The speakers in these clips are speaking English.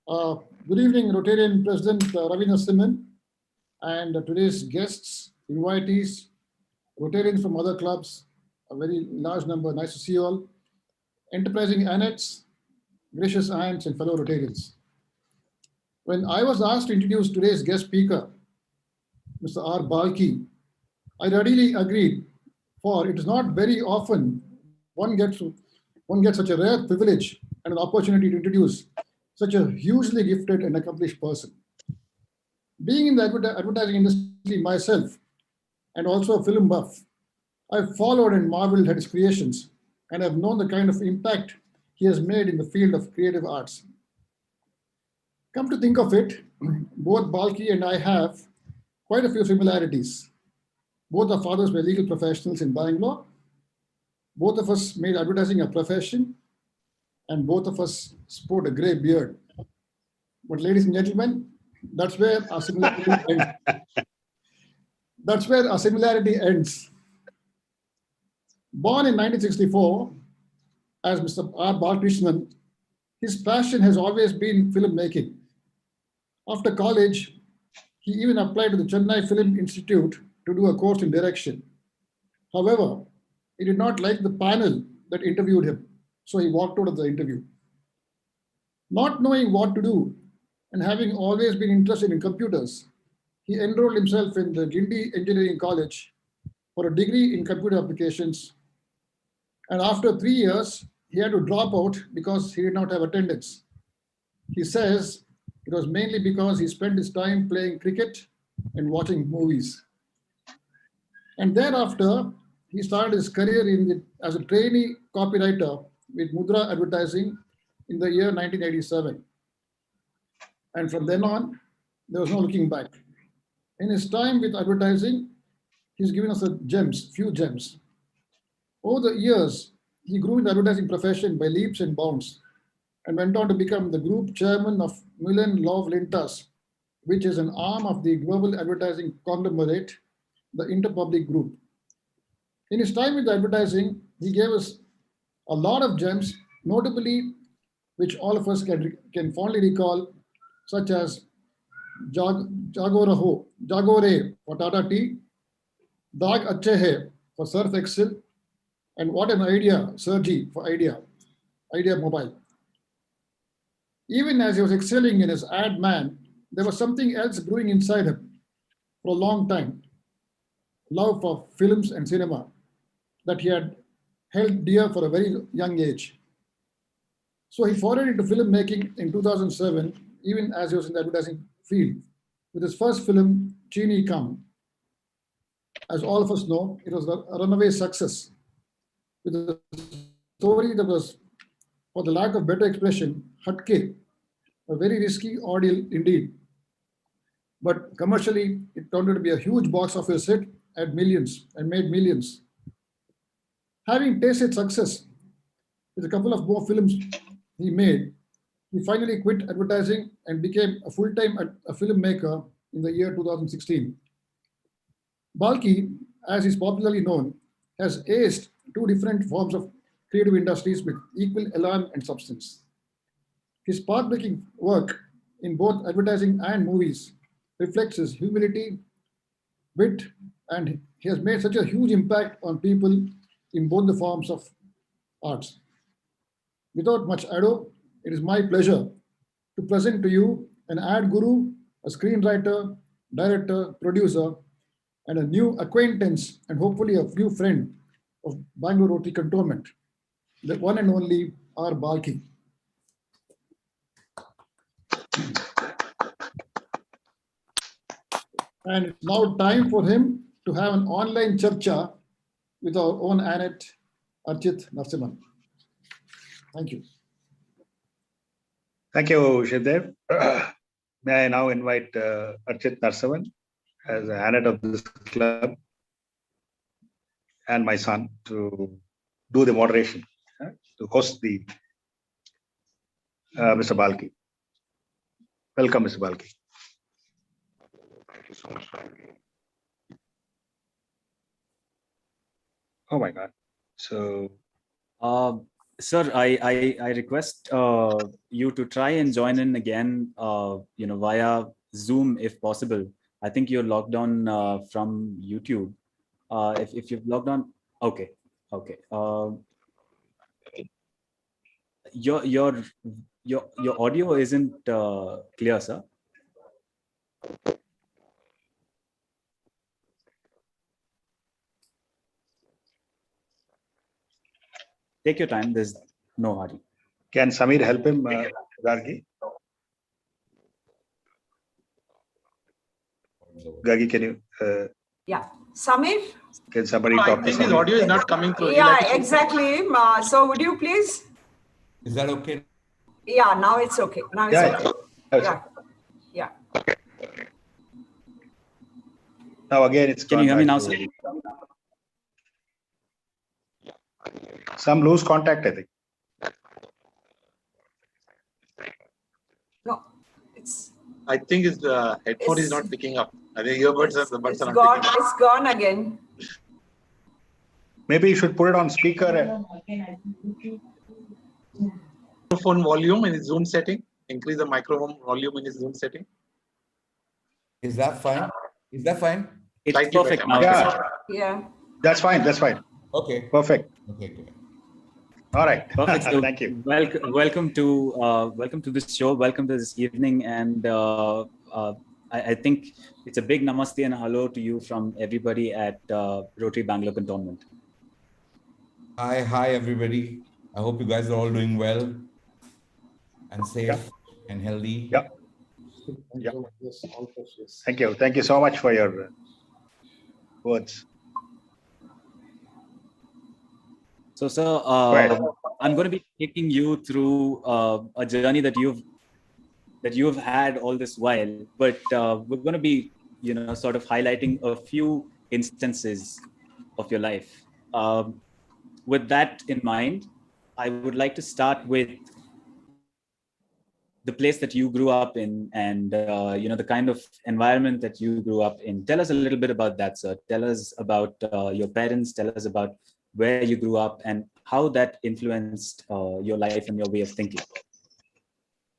Uh, Good evening, Rotarian President Ravi Narasimhan, and today's guests, invitees, Rotarians from other clubs, a very large number. Nice to see you all. Enterprising Annettes, gracious aunts, and fellow Rotarians. When I was asked to introduce today's guest speaker, Mr. R Balki, I readily agreed, for it is not very often one gets such a rare privilege and an opportunity to introduce such a hugely gifted and accomplished person. Being in the advertising industry myself and also a film buff, I've followed and marveled at his creations and have known the kind of impact he has made in the field of creative arts. Come to think of it, both Balki and I have quite a few similarities. Both our fathers were legal professionals in Bangalore. Both of us made advertising a profession, and both of us sport a grey beard. But ladies and gentlemen, that's where our similarity ends. That's where our similarity ends. Born in 1964 as Mr. R.Balakrishnan, his passion has always been filmmaking. After college, he even applied to the Chennai Film Institute to do a course in direction. However, he did not like the panel that interviewed him, so he walked out of the interview. Not knowing what to do and having always been interested in computers, he enrolled himself in the Gindi Engineering College for a degree in computer applications. And after 3 years, he had to drop out because he did not have attendance. He says it was mainly because he spent his time playing cricket and watching movies. And thereafter, he started his career as a trainee copywriter with Mudra Advertising in the year 1987. And from then on, there was no looking back. In his time with advertising, he's given us few gems. Over the years, he grew in the advertising profession by leaps and bounds and went on to become the group chairman of Milan Love Lintas, which is an arm of the global advertising conglomerate, the Interpublic Group. In his time with advertising, he gave us a lot of gems, notably which all of us can fondly recall, such as Jagore for Tata Tea, Daag Acche Hai for Surf Excel, and what an Idea Sirji for Idea Mobile. Even as he was excelling in his adman, there was something else brewing inside him for a long time, love for films and cinema that he had held dear for a very young age. So he forayed into filmmaking in 2007, even as he was in the advertising field, with his first film, Cheeni Kum. As all of us know, it was a runaway success, with a story that was, for the lack of better expression, hatke, a very risky ordeal indeed. But commercially, it turned out to be a huge box office hit at millions and made millions. Having tasted success with a couple of more films he made, he finally quit advertising and became a full-time filmmaker in the year 2016. Balki, as is popularly known, has aced two different forms of creative industries with equal elan and substance. His path-breaking work in both advertising and movies reflects his humility, wit, and he has made such a huge impact on people in both the forms of arts. Without much ado, it is my pleasure to present to you an ad guru, a screenwriter, director, producer, and a new acquaintance and hopefully a new friend of Bangalore Rotary Cantonment, the one and only R Balki. And it's now time for him to have an online charcha with our own Annette Archit Narasimhan. Thank you. Thank you, Shivdev. May I now invite Archit Narasimhan as an Annette of this club and my son to do the moderation, to host the Mr. Balki. Welcome, Mr. Balki. Thank you so much, Ravi. Oh my God. So, Sir, I request you to try and join in again, via Zoom if possible. I think you're logged on from YouTube. If you've logged on, okay. Your audio isn't clear, sir. Take your time. There's no hurry. Can Samir help him, Gargi? Gargi, can you? Yeah, Samir? Can somebody I talk to think his Samir? audio is not coming through. Yeah, exactly. So would you please? Is that okay? Yeah, now it's okay. Now it's Yeah, okay. yeah. Yeah. Now again, it's Can gone you hear me back now, to sir? some loose contact, I think. No, it's I think his headphone is not picking up. I think earbuds are the buds are not gone. picking up. It's gone again. Maybe you should put it on speaker. Microphone volume in his Zoom setting. Increase the microphone volume in his Zoom setting. Is that fine? Is that fine? It's Slightly perfect better. now. Yeah, Yeah. that's fine. That's fine. Okay. Perfect. Okay, good. All right. Perfect. So Thank you. Welcome to this show. Welcome to this evening, and I think it's a big namaste and hello to you from everybody at Rotary Bangalore Cantonment. Hi, everybody. I hope you guys are all doing well and safe and healthy. Yeah. Yeah. Yes, all of us, yes. Thank you. Thank you so much for your words. So, sir, ahead. I'm going to be taking you through a journey that you've had all this while, but we're going to be, sort of highlighting a few instances of your life. With that in mind, I would like to start with the place that you grew up in, and the kind of environment that you grew up in. Tell us a little bit about that, sir. Tell us about your parents. Tell us about where you grew up and how that influenced your life and your way of thinking.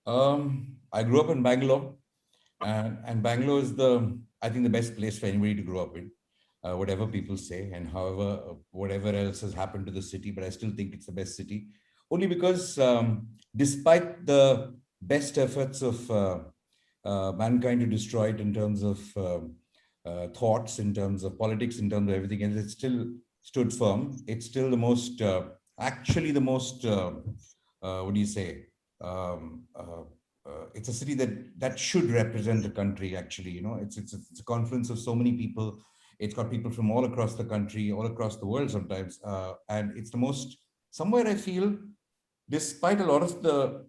I grew up in Bangalore, and Bangalore is I think the best place for anybody to grow up in, whatever people say, and however, whatever else has happened to the city, but I still think it's the best city, only because despite the best efforts of mankind to destroy it in terms of thoughts, in terms of politics, in terms of everything else, it still stood firm. It's still the most, actually the most, what do you say? It's a city that should represent the country, actually. It's a confluence of so many people. It's got people from all across the country, all across the world sometimes. And it's the most, somewhere I feel, despite a lot of the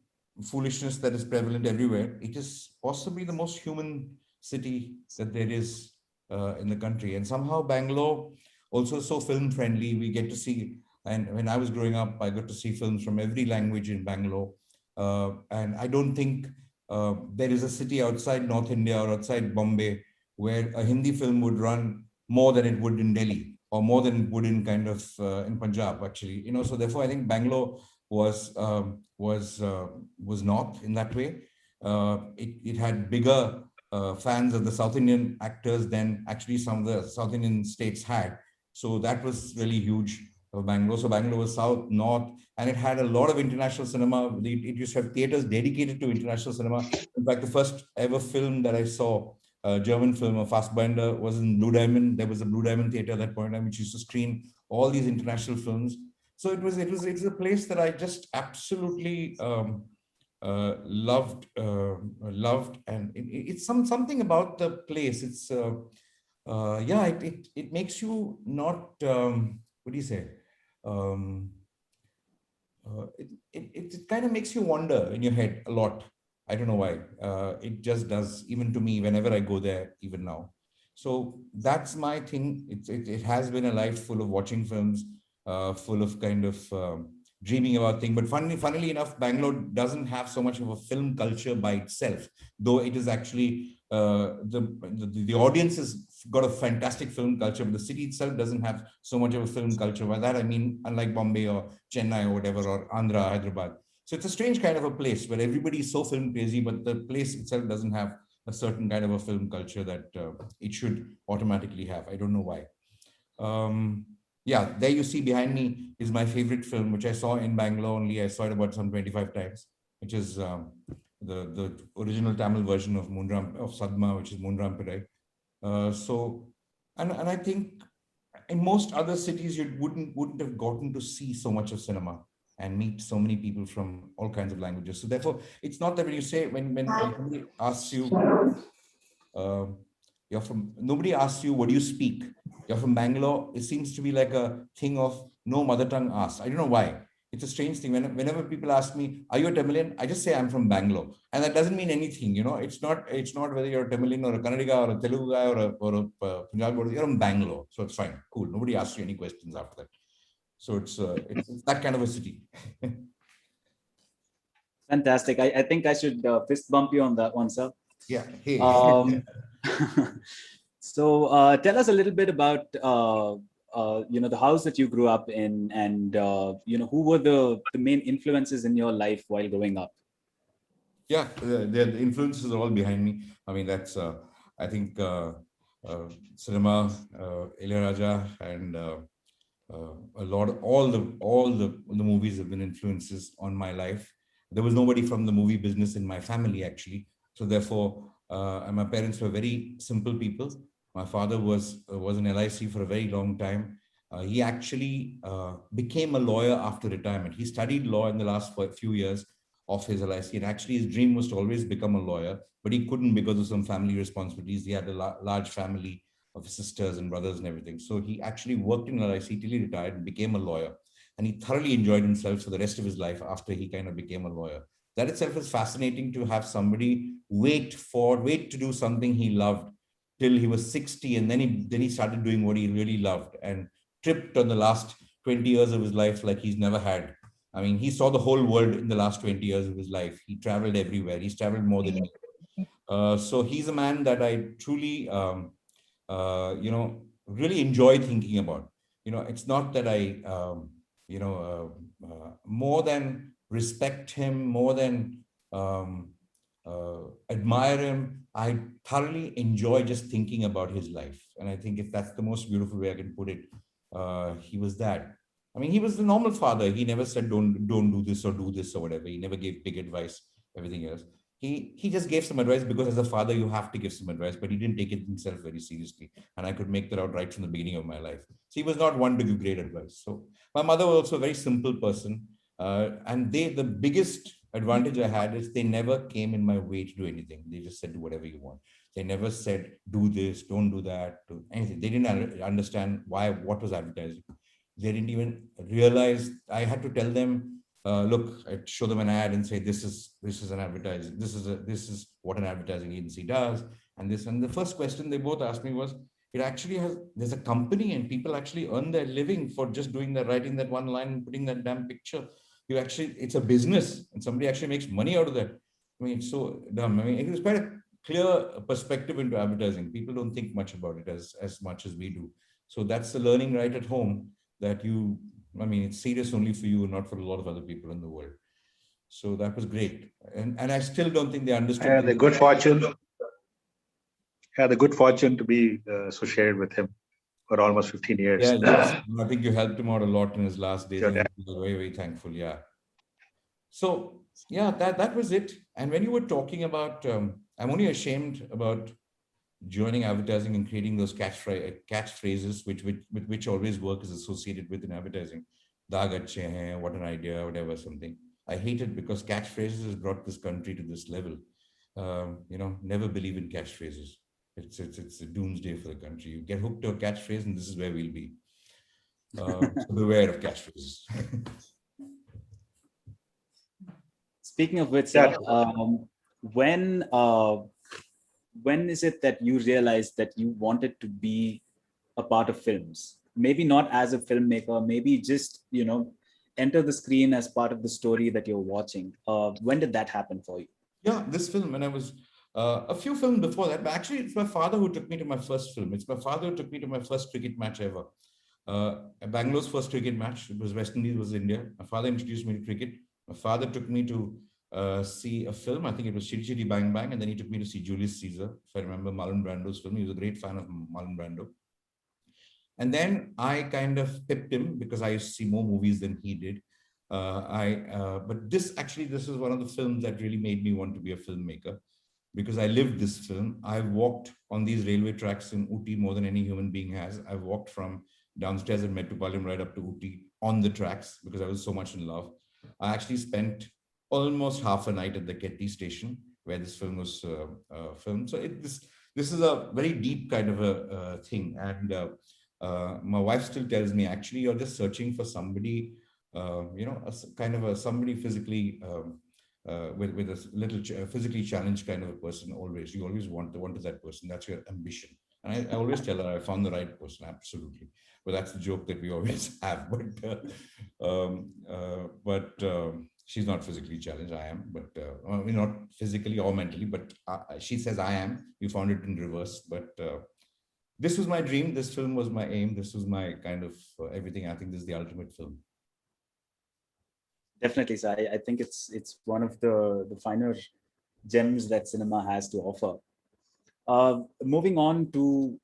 foolishness that is prevalent everywhere, it is possibly the most human city that there is in the country. And somehow Bangalore also so film friendly. We get to see, and when I was growing up, I got to see films from every language in Bangalore. And I don't think there is a city outside North India or outside Bombay where a Hindi film would run more than it would in Delhi, or more than it would in kind of in Punjab, actually. So therefore I think Bangalore was not in that way. It had bigger fans of the South Indian actors than actually some of the South Indian states had. So that was really huge of Bangalore. So Bangalore was south, north, and it had a lot of international cinema. It used to have theaters dedicated to international cinema. In fact, the first ever film that I saw, a German film, a Fassbinder, was in Blue Diamond. There was a Blue Diamond theater at that point in time, which used to screen all these international films. So it was a place that I just absolutely loved, and it's something about the place. It's it makes you not what do you say? It kind of makes you wonder in your head a lot. I don't know why. It just does, even to me, whenever I go there, even now. So that's my thing. It has been a life full of watching films, full of kind of dreaming about things. But funnily enough, Bangalore doesn't have so much of a film culture by itself, though it is actually the audience has got a fantastic film culture, but the city itself doesn't have so much of a film culture. By that I mean, unlike Bombay or Chennai or whatever, or Andhra, Hyderabad. So it's a strange kind of a place where everybody is so film crazy, but the place itself doesn't have a certain kind of a film culture that it should automatically have. I don't know why. Yeah, there you see behind me is my favorite film, which I saw in Bangalore only. I saw it about some 25 times, which is the original Tamil version of Sadma, which is Moonram Pirai. And I think in most other cities, you wouldn't have gotten to see so much of cinema and meet so many people from all kinds of languages. So therefore, it's not that when you say, when somebody asks you, nobody asks you, what do you speak? You're from Bangalore. It seems to be like a thing of no mother tongue asked. I don't know why. It's a strange thing. Whenever people ask me, are you a Tamilian? I just say I'm from Bangalore. And that doesn't mean anything, you know. It's not whether you're a Tamilian or a Kannadiga or a Telugu guy or a Punjabi, you're from Bangalore. So it's fine. Cool. Nobody asks you any questions after that. So it's that kind of a city. Fantastic. I think I should fist bump you on that one, sir. Yeah. Hey. So tell us a little bit about the house that you grew up in, and who were the main influences in your life while growing up? Yeah, the influences are all behind me. I mean, that's I think cinema, Ilayaraja, and a lot of all the movies have been influences on my life. There was nobody from the movie business in my family, actually, so therefore, and my parents were very simple people. My father was in LIC for a very long time. He actually became a lawyer after retirement. He studied law in the last few years of his LIC, and actually his dream was to always become a lawyer, but he couldn't because of some family responsibilities. He had a large family of sisters and brothers and everything. So he actually worked in LIC till he retired and became a lawyer. And he thoroughly enjoyed himself for the rest of his life after he kind of became a lawyer. That itself is fascinating, to have somebody wait to do something he loved till he was 60, and then he started doing what he really loved and tripped on the last 20 years of his life like he's never had. I mean, he saw the whole world in the last 20 years of his life. He traveled everywhere. He's traveled more than me. So he's a man that I truly, really enjoy thinking about. It's not that I, more than respect him, more than admire him, I thoroughly enjoy just thinking about his life. And I think if that's the most beautiful way I can put it, he was that. I mean, he was the normal father. He never said, don't do this or do this or whatever. He never gave big advice, everything else. He just gave some advice because as a father, you have to give some advice, but he didn't take it himself very seriously. And I could make that out right from the beginning of my life. So he was not one to give great advice. So my mother was also a very simple person. And the biggest advantage I had is they never came in my way to do anything. They just said, do whatever you want. They never said, do this, don't do that, do anything. They didn't understand what was advertising. They didn't even realize. I had to tell them, look, I'd show them an ad and say, this is an advertising. This is what an advertising agency does. And the first question they both asked me was, there's a company and people actually earn their living for just writing that one line and putting that damn picture. It's a business and somebody actually makes money out of that. I mean, it's so dumb. I mean, it was quite a clear perspective into advertising. People don't think much about it as much as we do. So that's the learning right at home, that it's serious only for you and not for a lot of other people in the world. So that was great. And I still don't think they understood. I had the good fortune to be associated with him for almost 15 years. Yeah, yes. I think you helped him out a lot in his last days. Yeah. And we were very, very thankful. Yeah. So yeah, that was it. And when you were talking about, I'm only ashamed about joining advertising and creating those catchphrases, which always work is associated with in advertising. Daag Acche Hai, what an idea, whatever, something. I hate it because catchphrases has brought this country to this level. Never believe in catchphrases. It's a doomsday for the country. You get hooked to a catchphrase and this is where we'll be. So beware of catchphrases. Speaking of which, when is it that you realized that you wanted to be a part of films? Maybe not as a filmmaker, maybe just, enter the screen as part of the story that you're watching. When did that happen for you? Yeah, this film, when I was a few films before that, but actually it's my father who took me to my first film. It's my father who took me to my first cricket match ever. Bangalore's first cricket match. It was West Indies, was India. My father introduced me to cricket. My father took me to see a film. I think it was Chitty Chitty Bang Bang. And then he took me to see Julius Caesar, if I remember Marlon Brando's film. He was a great fan of Marlon Brando. And then I kind of pipped him because I used to see more movies than he did. But this is one of the films that really made me want to be a filmmaker, because I lived this film. I've walked on these railway tracks in Ooty more than any human being has. I've walked from downstairs at Metropolitan right up to Ooty on the tracks because I was so much in love. I actually spent almost half a night at the Ketty station where this film was filmed. So this is a very deep kind of a thing. And my wife still tells me, actually, you're just searching for somebody, somebody physically with a little physically challenged kind of a person. Always, you always want that person. That's your ambition. And I always tell her I found the right person. Absolutely. But that's the joke that we always have. But she's not physically challenged. I am, but not physically or mentally. But she says I am. You found it in reverse. But this was my dream. This film was my aim. This was my kind of everything. I think this is the ultimate film. Definitely, sir. I think it's one of the finer gems that cinema has to offer. Moving on to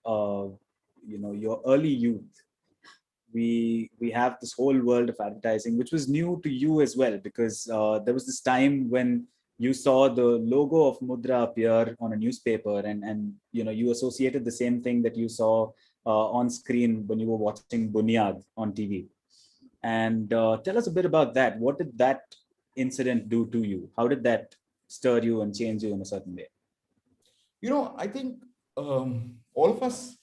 your early youth, we have this whole world of advertising, which was new to you as well, because there was this time when you saw the logo of Mudra appear on a newspaper, and you associated the same thing that you saw on screen when you were watching Bunyad on TV. And tell us a bit about that. What did that incident do to you? How did that stir you and change you in a certain way? I think all of us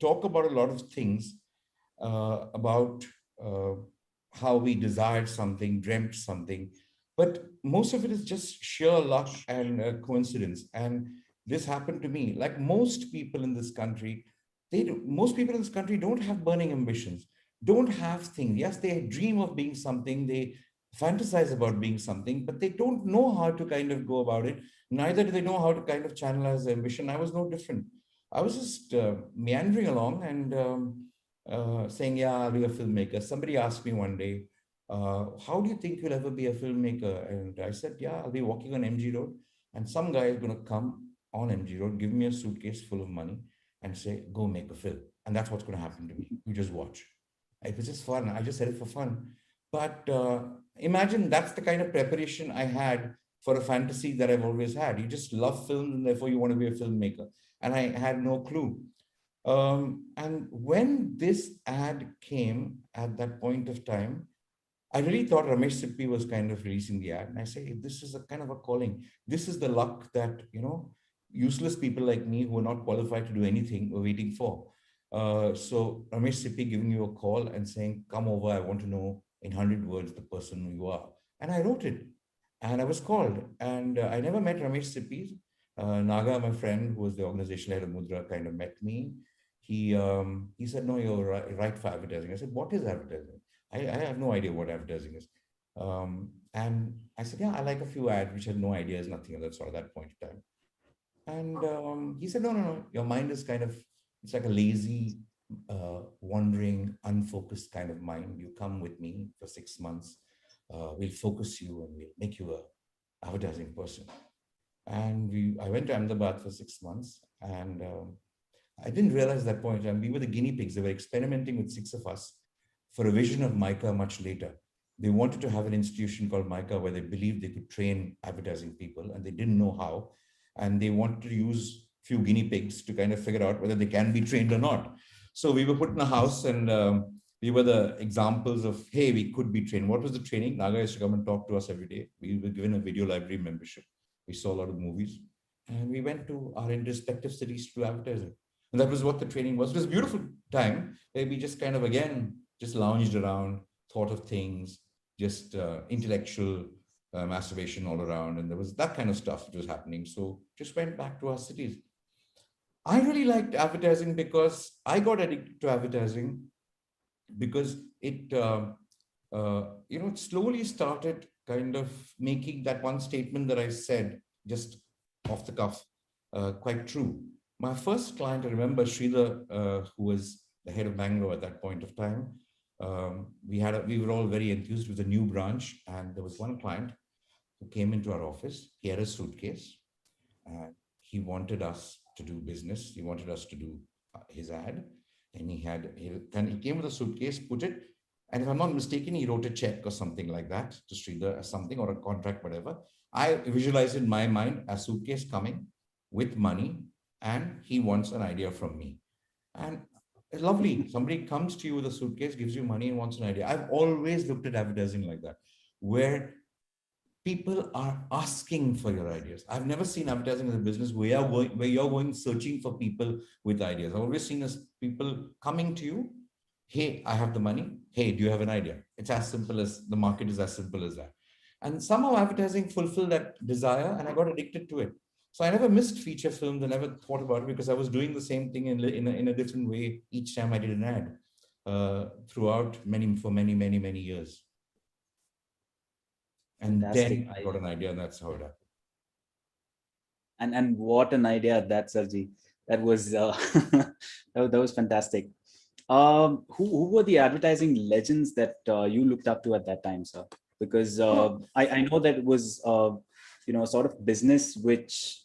talk about a lot of things about how we desired something, dreamt something, but most of it is just sheer luck and coincidence. And this happened to me. Like most people in this country, most people in this country don't have burning ambitions, don't have things. Yes, they dream of being something, they fantasize about being something, but they don't know how to kind of go about it. Neither do they know how to kind of channelize their ambition. I was no different. I was just meandering along and saying, yeah, I'll be a filmmaker. Somebody asked me one day, how do you think you'll ever be a filmmaker? And I said, yeah, I'll be walking on MG Road and some guy is going to come on MG Road, give me a suitcase full of money and say, go make a film. And that's what's going to happen to me. You just watch. It was just fun. I just said it for fun. But imagine that's the kind of preparation I had for a fantasy that I've always had. You just love film and therefore you want to be a filmmaker. And I had no clue. And when this ad came at that point of time, I really thought Ramesh Sippy was kind of releasing the ad. And I say, this is a kind of a calling. This is the luck that, useless people like me who are not qualified to do anything were waiting for. So Ramesh Sippy giving you a call and saying, come over, I want to know in 100 words the person you are. And I wrote it. And I was called. And I never met Ramesh Sippy. Naga, my friend, who was the organization head of Mudra, kind of met me. He said, no, you're right for advertising. I said, what is advertising? I have no idea what advertising is. And I said, yeah, I like a few ads, which had no ideas, nothing of that sort at that point in time. And he said, no, your mind is kind of, it's like a lazy, wandering, unfocused kind of mind. You come with me for 6 months. We'll focus you and we'll make you a advertising person. And I went to Ahmedabad for 6 months, and I didn't realize at that point, and we were the guinea pigs. They were experimenting with 6 of us for a vision of MICA much later. They wanted to have an institution called MICA where they believed they could train advertising people, and they didn't know how. And they wanted to use a few guinea pigs to kind of figure out whether they can be trained or not. So we were put in a house, and we were the examples of, hey, we could be trained. What was the training? Naga used to come and talk to us every day. We were given a video library membership. We saw a lot of movies, and we went to our respective cities to do advertising. And that was what the training was. It was a beautiful time where we just kind of, again, just lounged around, thought of things, just intellectual masturbation all around. And there was that kind of stuff that was happening. So just went back to our cities. I really liked advertising because I got addicted to advertising because it, it slowly started kind of making that one statement that I said just off the cuff quite true. My first client, I remember Sridhar, who was the head of Bangalore at that point of time. We were all very enthused with a new branch, and there was one client who came into our office. He had a suitcase, and he wanted us to do business. He wanted us to do his ad, and he came with a suitcase, put it, and if I'm not mistaken, he wrote a check or something like that to Sridhar, something, or a contract, whatever. I visualized in my mind a suitcase coming with money, and he wants an idea from me. And it's lovely. Somebody comes to you with a suitcase, gives you money, and wants an idea. I've always looked at advertising like that, where people are asking for your ideas. I've never seen advertising as a business where you're going searching for people with ideas. I've always seen as people coming to you. Hey, I have the money. Hey, do you have an idea? It's as simple as, the market is as simple as that. And somehow advertising fulfilled that desire, and I got addicted to it. So I never missed feature films. I never thought about it because I was doing the same thing in a different way each time I did an ad throughout for many years. And Fantastic. then I got an idea, and that's how it happened. And what an idea that, Sirji. That was that was fantastic. Who were the advertising legends that you looked up to at that time, sir? Because I know that it was sort of business which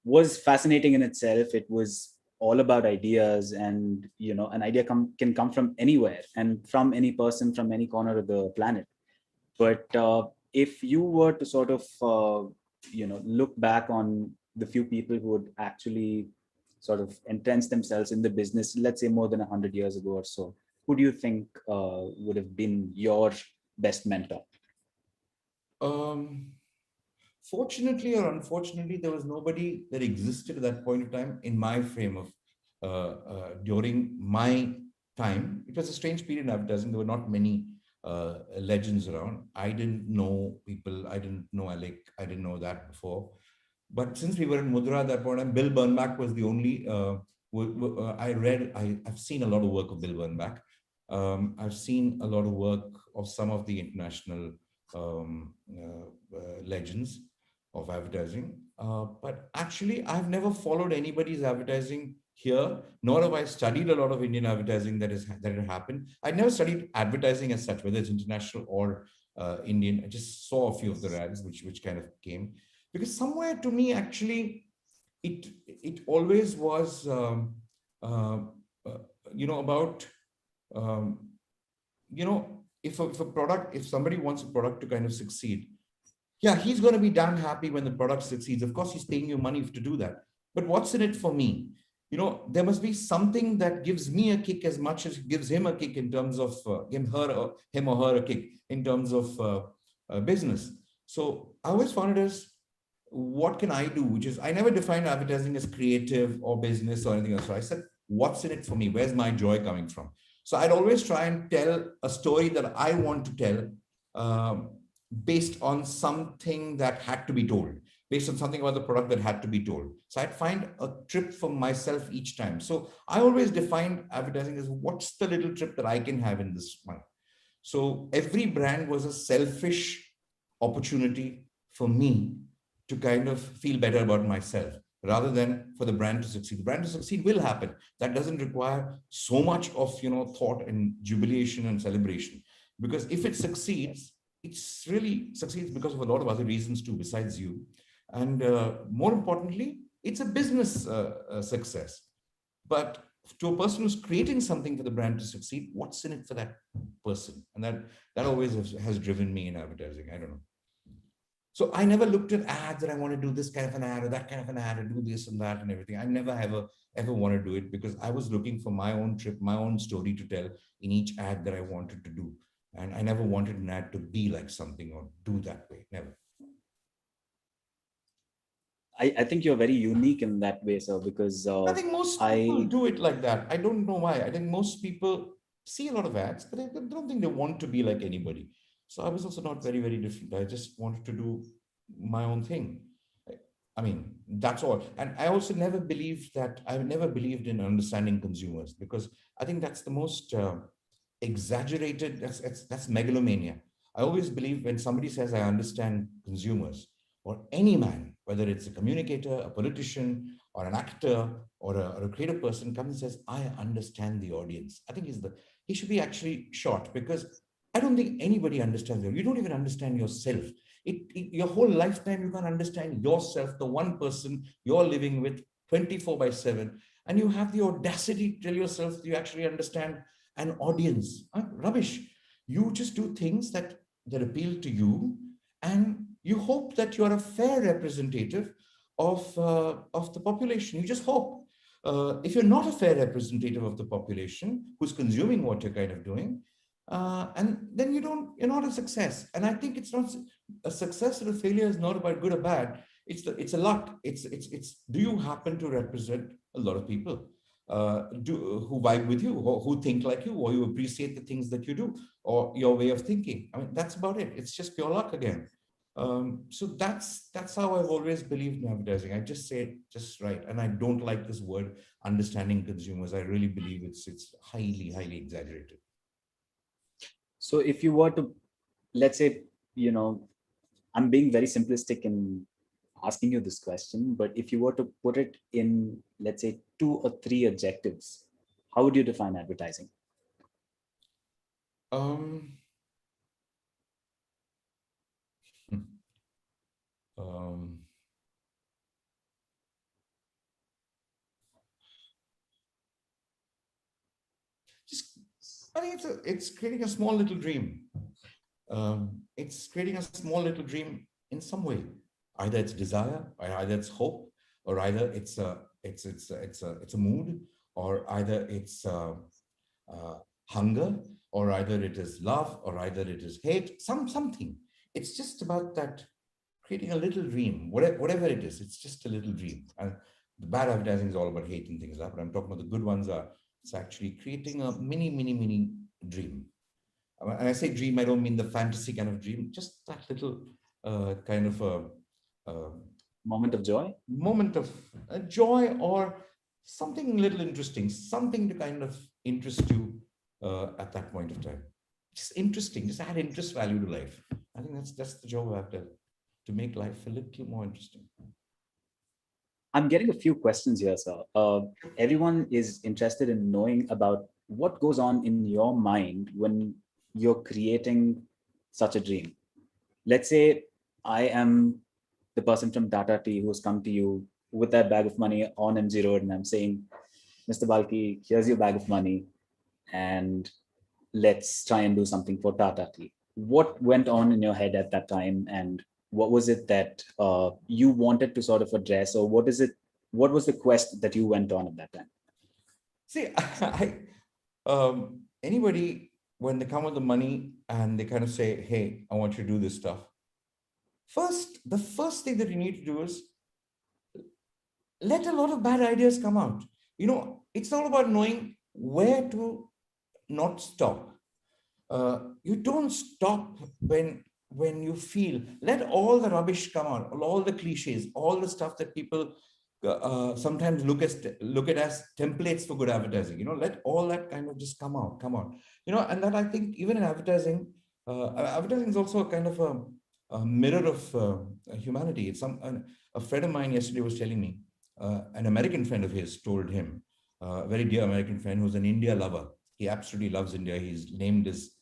was fascinating in itself. It was all about ideas, and an idea can come from anywhere and from any person from any corner of the planet. But if you were to sort of look back on the few people who would actually sort of entrench themselves in the business, let's say more than 100 years ago or so, who do you think would have been your best mentor? Fortunately or unfortunately, there was nobody that existed at that point of time in my frame of during my time. It was a strange period in advertising. There were not many legends around. I didn't know people. I didn't know Alec. I didn't know that before. But since we were in Mudra at that point, and Bill Bernbach was the only, I've seen a lot of work of Bill Bernbach. I've seen a lot of work of some of the international legends of advertising. But actually, I've never followed anybody's advertising here, nor have I studied a lot of Indian advertising that had happened. I never studied advertising as such, whether it's international or Indian. I just saw a few of the ads which kind of came. Because somewhere to me, actually, it always was, about, if somebody wants a product to kind of succeed, yeah, he's going to be damn happy when the product succeeds. Of course, he's paying you money to do that. But what's in it for me? There must be something that gives me a kick as much as gives him a kick in terms of him or her a kick in terms of business. So I always found it as, what can I do? Which is, I never defined advertising as creative or business or anything else. So I said, what's in it for me? Where's my joy coming from? So I'd always try and tell a story that I want to tell based on something that had to be told, based on something about the product that had to be told. So I'd find a trip for myself each time. So I always defined advertising as, what's the little trip that I can have in this one? So every brand was a selfish opportunity for me to kind of feel better about myself, rather than for the brand to succeed. The brand to succeed will happen. That doesn't require so much of thought and jubilation and celebration. Because if it succeeds, it's really succeeds because of a lot of other reasons too, besides you. And more importantly, it's a business success. But to a person who's creating something for the brand to succeed, what's in it for that person? And that always has driven me in advertising. I don't know. So I never looked at ads that I want to do this kind of an ad or that kind of an ad, or do this and that and everything. I never ever want to do it, because I was looking for my own trip, my own story to tell in each ad that I wanted to do. And I never wanted an ad to be like something or do that way, never. I think you're very unique in that way, sir, because I think most people do it like that. I don't know why. I think most people see a lot of ads, but I don't think they want to be like anybody. So I was also not very, very different. I just wanted to do my own thing. I mean, that's all. And I also never believed in understanding consumers, because I think that's the most exaggerated, that's megalomania. I always believe when somebody says, I understand consumers, or any man, whether it's a communicator, a politician, or an actor, or a creative person comes and says, I understand the audience. I think he should be actually shot, because I don't think anybody understands you. You don't even understand yourself. Your whole lifetime, you can't understand yourself, the one person you're living with 24/7. And you have the audacity to tell yourself you actually understand an audience. Rubbish. You just do things that appeal to you, and you hope that you are a fair representative of the population. You just hope. If you're not a fair representative of the population who's consuming what you're kind of doing, and then you're not a success. And I think it's not a success or a failure is not about good or bad. It's a luck. It's do you happen to represent a lot of people who vibe with you, or who think like you, or you appreciate the things that you do, or your way of thinking. I mean, that's about it. It's just pure luck again. So that's how I've always believed in advertising. I just say it just right, and I don't like this word understanding consumers. I really believe it's highly exaggerated. So if you were to, let's say, I'm being very simplistic in asking you this question, but if you were to put it in, let's say, 2 or 3 adjectives, how would you define advertising? I think it's creating a small little dream. It's creating a small little dream in some way. Either it's desire, or either it's hope, or either it's a mood, or either it's hunger, or either it is love, or either it is hate. Something. It's just about that, creating a little dream, whatever it is. It's just a little dream. And the bad advertising is all about hate and things like that. But I'm talking about the good ones it's actually creating a mini dream. And I say dream, I don't mean the fantasy kind of dream, just that little kind of a Moment of joy? Moment of joy, or something little interesting, something to kind of interest you at that point of time. Just interesting, just add interest value to life. I think that's the job I have to make life a little more interesting. I'm getting a few questions here, sir. Everyone is interested in knowing about what goes on in your mind when you're creating such a dream. Let's say I am the person from Tata Tea who's come to you with that bag of money on MG Road, and I'm saying, Mr. Balki, here's your bag of money, and let's try and do something for Tata Tea. What went on in your head at that time, and what was it that you wanted to sort of address, or what was the quest that you went on at that time? See, anybody, when they come with the money and they kind of say, hey, I want you to do this stuff. The first thing that you need to do is let a lot of bad ideas come out. It's all about knowing where to not stop. You don't stop when you feel, let all the rubbish come out, all the cliches, all the stuff that people sometimes look at as templates for good advertising. Let all that kind of just come out. And that, I think, even in advertising is also a kind of a mirror of humanity. It's a friend of mine yesterday was telling me, an American friend of his told him, a very dear American friend who's an India lover. He absolutely loves India. He's named his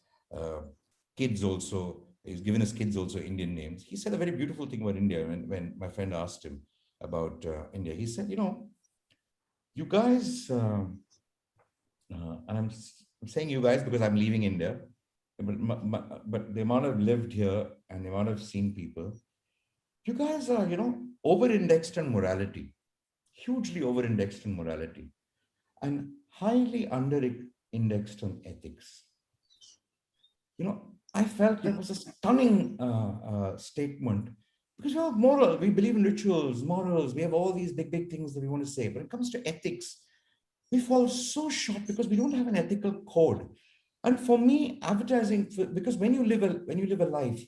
kids also. He's given his kids also Indian names. He said a very beautiful thing about India when my friend asked him about India. He said, you guys, and I'm saying you guys because I'm leaving India, but the amount I've lived here and the amount I've seen people, you guys are, over-indexed on morality, hugely over-indexed on morality, and highly under-indexed on ethics. I felt that was a stunning statement, because we have moral, we believe in rituals, morals, we have all these big things that we want to say. But when it comes to ethics, we fall so short because we don't have an ethical code. And for me, advertising, because when you live a life,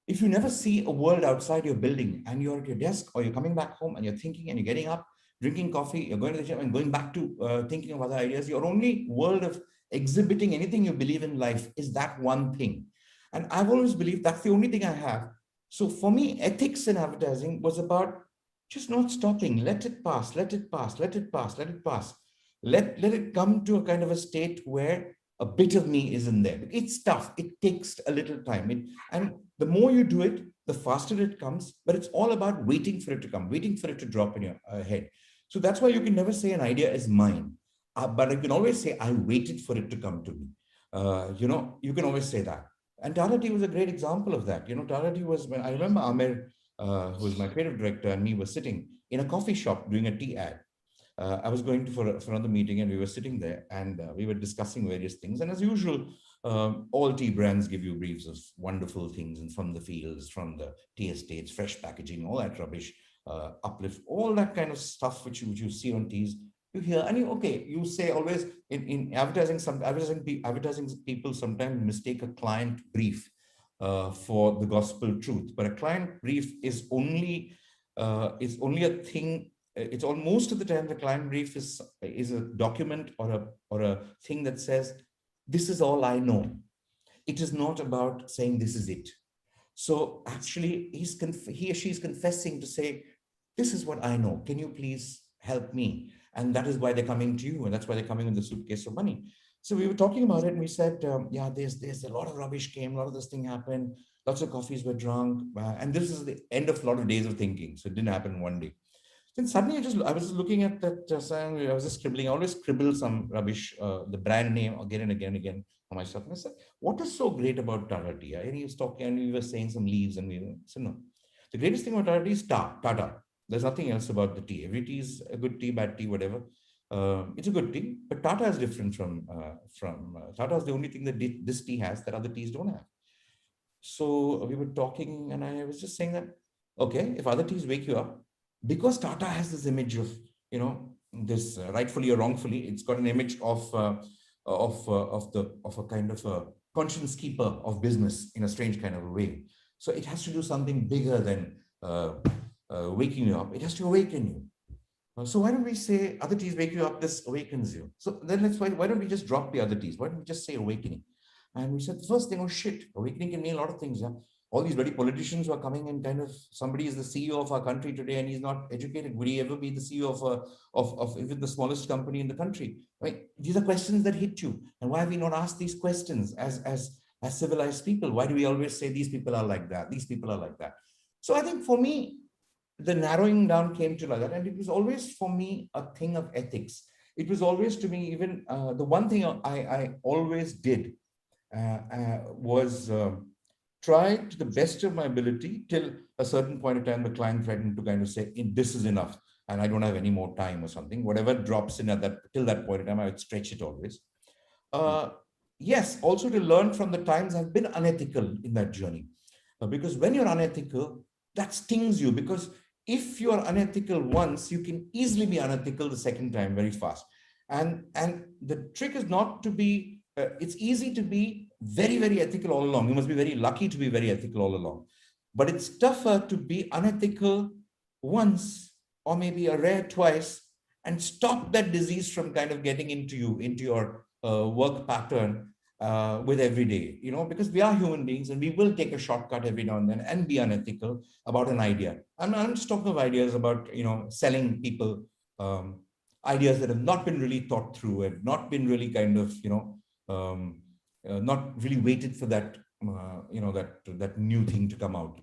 if you never see a world outside your building and you're at your desk or you're coming back home and you're thinking and you're getting up, drinking coffee, you're going to the gym and going back to thinking of other ideas, your only world of exhibiting anything you believe in life is that one thing. And I've always believed that's the only thing I have. So for me, ethics in advertising was about just not stopping. Let it pass, let it pass, let it pass, let it pass. Let it come to a kind of a state where a bit of me is in there. It's tough. It takes a little time. And the more you do it, the faster it comes. But it's all about waiting for it to come, waiting for it to drop in your head. So that's why you can never say an idea is mine. But I can always say, I waited for it to come to me. You can always say that. And Tata Tea was a great example of that. Tata Tea was, when I remember Amir, who was my creative director, and me were sitting in a coffee shop doing a tea ad. I was going for another meeting, and we were sitting there, and we were discussing various things. And as usual, all tea brands give you briefs of wonderful things, and from the fields, from the tea estates, fresh packaging, all that rubbish, uplift, all that kind of stuff which you see on teas. You hear, and you say always in advertising, advertising people sometimes mistake a client brief for the gospel truth, but a client brief is only a thing. It's almost of the time the client brief is a document or a thing that says, this is all I know. It is not about saying this is it. So actually he or she is confessing to say, this is what I know. Can you please help me? And that is why they're coming to you. And that's why they're coming with the suitcase of money. So we were talking about it, and we said, there's a lot of rubbish came, a lot of this thing happened. Lots of coffees were drunk. And this is the end of a lot of days of thinking. So it didn't happen one day. Then suddenly I was just looking at that song. I was just scribbling. I always scribble some rubbish, the brand name again and again and again for myself. And I said, what is so great about Tata Tea? And he was talking, and we were saying some leaves, and we said, no. The greatest thing about Tata Tea is Tata. There's nothing else about the tea. Every tea is a good tea, bad tea, whatever. It's a good tea, but Tata is different from Tata is the only thing that this tea has that other teas don't have. So we were talking, and I was just saying that, okay, if other teas wake you up, because Tata has this image of, this rightfully or wrongfully, it's got an image of a kind of a conscience keeper of business in a strange kind of a way. So it has to do something bigger than waking you up. It has to awaken you. So why don't we say other teas wake you up, this awakens you. So then why don't we just drop the other teas? Why don't we just say awakening? And we said the first thing, oh shit, awakening can mean a lot of things. Yeah? All these very politicians who are coming in, kind of, somebody is the CEO of our country today and he's not educated. Would he ever be the CEO of even the smallest company in the country? Right? These are questions that hit you. And why have we not asked these questions as civilized people? Why do we always say these people are like that? These people are like that. So I think for me, the narrowing down came to like that. And it was always for me a thing of ethics. It was always to me, even the one thing I always did was try to the best of my ability till a certain point of time, the client threatened to kind of say, this is enough and I don't have any more time or something. Whatever drops in at till that point in time, I would stretch it always. Yes, also to learn from the times I've been unethical in that journey. Because when you're unethical, that stings you, because if you're unethical once, you can easily be unethical the second time very fast. And the trick is not to be, it's easy to be very, very ethical all along. You must be very lucky to be very ethical all along. But it's tougher to be unethical once, or maybe a rare twice, and stop that disease from kind of getting into you, into your work pattern with every day, because we are human beings and we will take a shortcut every now and then and be unethical about an idea. I'm just talking of ideas about, selling people ideas that have not been really thought through, have not been really kind of, not really waited for that, that new thing to come out.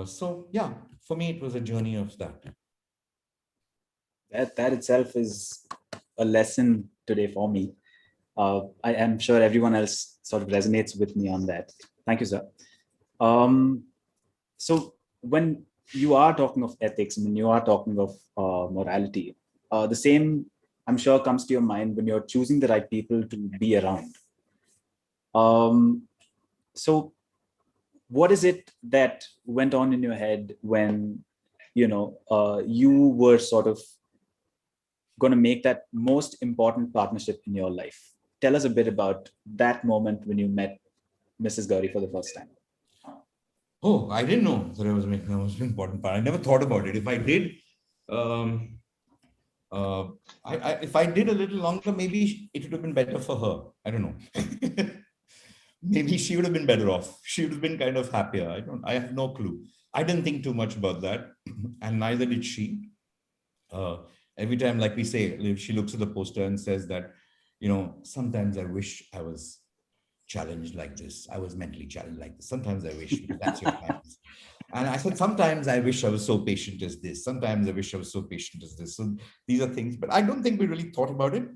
So yeah, for me, it was a journey of that. That itself is a lesson today for me. I am sure everyone else sort of resonates with me on that. Thank you, sir. So when you are talking of ethics, when you are talking of morality, the same, I'm sure, comes to your mind when you're choosing the right people to be around. So what is it that went on in your head when, you were sort of going to make that most important partnership in your life? Tell us a bit about that moment when you met Mrs. Gauri for the first time. Oh, I didn't know that I was making the most important part. I never thought about it. If I did, If I did a little longer, maybe it would have been better for her. I don't know. Maybe she would have been better off. She would have been kind of happier. I have no clue. I didn't think too much about that, and neither did she. Uh, every time, like we say, she looks at the poster and says that, sometimes I wish I was challenged like this. I was mentally challenged like this. Sometimes I wish, because that's your plans. And I said, sometimes I wish I was so patient as this. Sometimes I wish I was so patient as this. So these are things, but I don't think we really thought about it.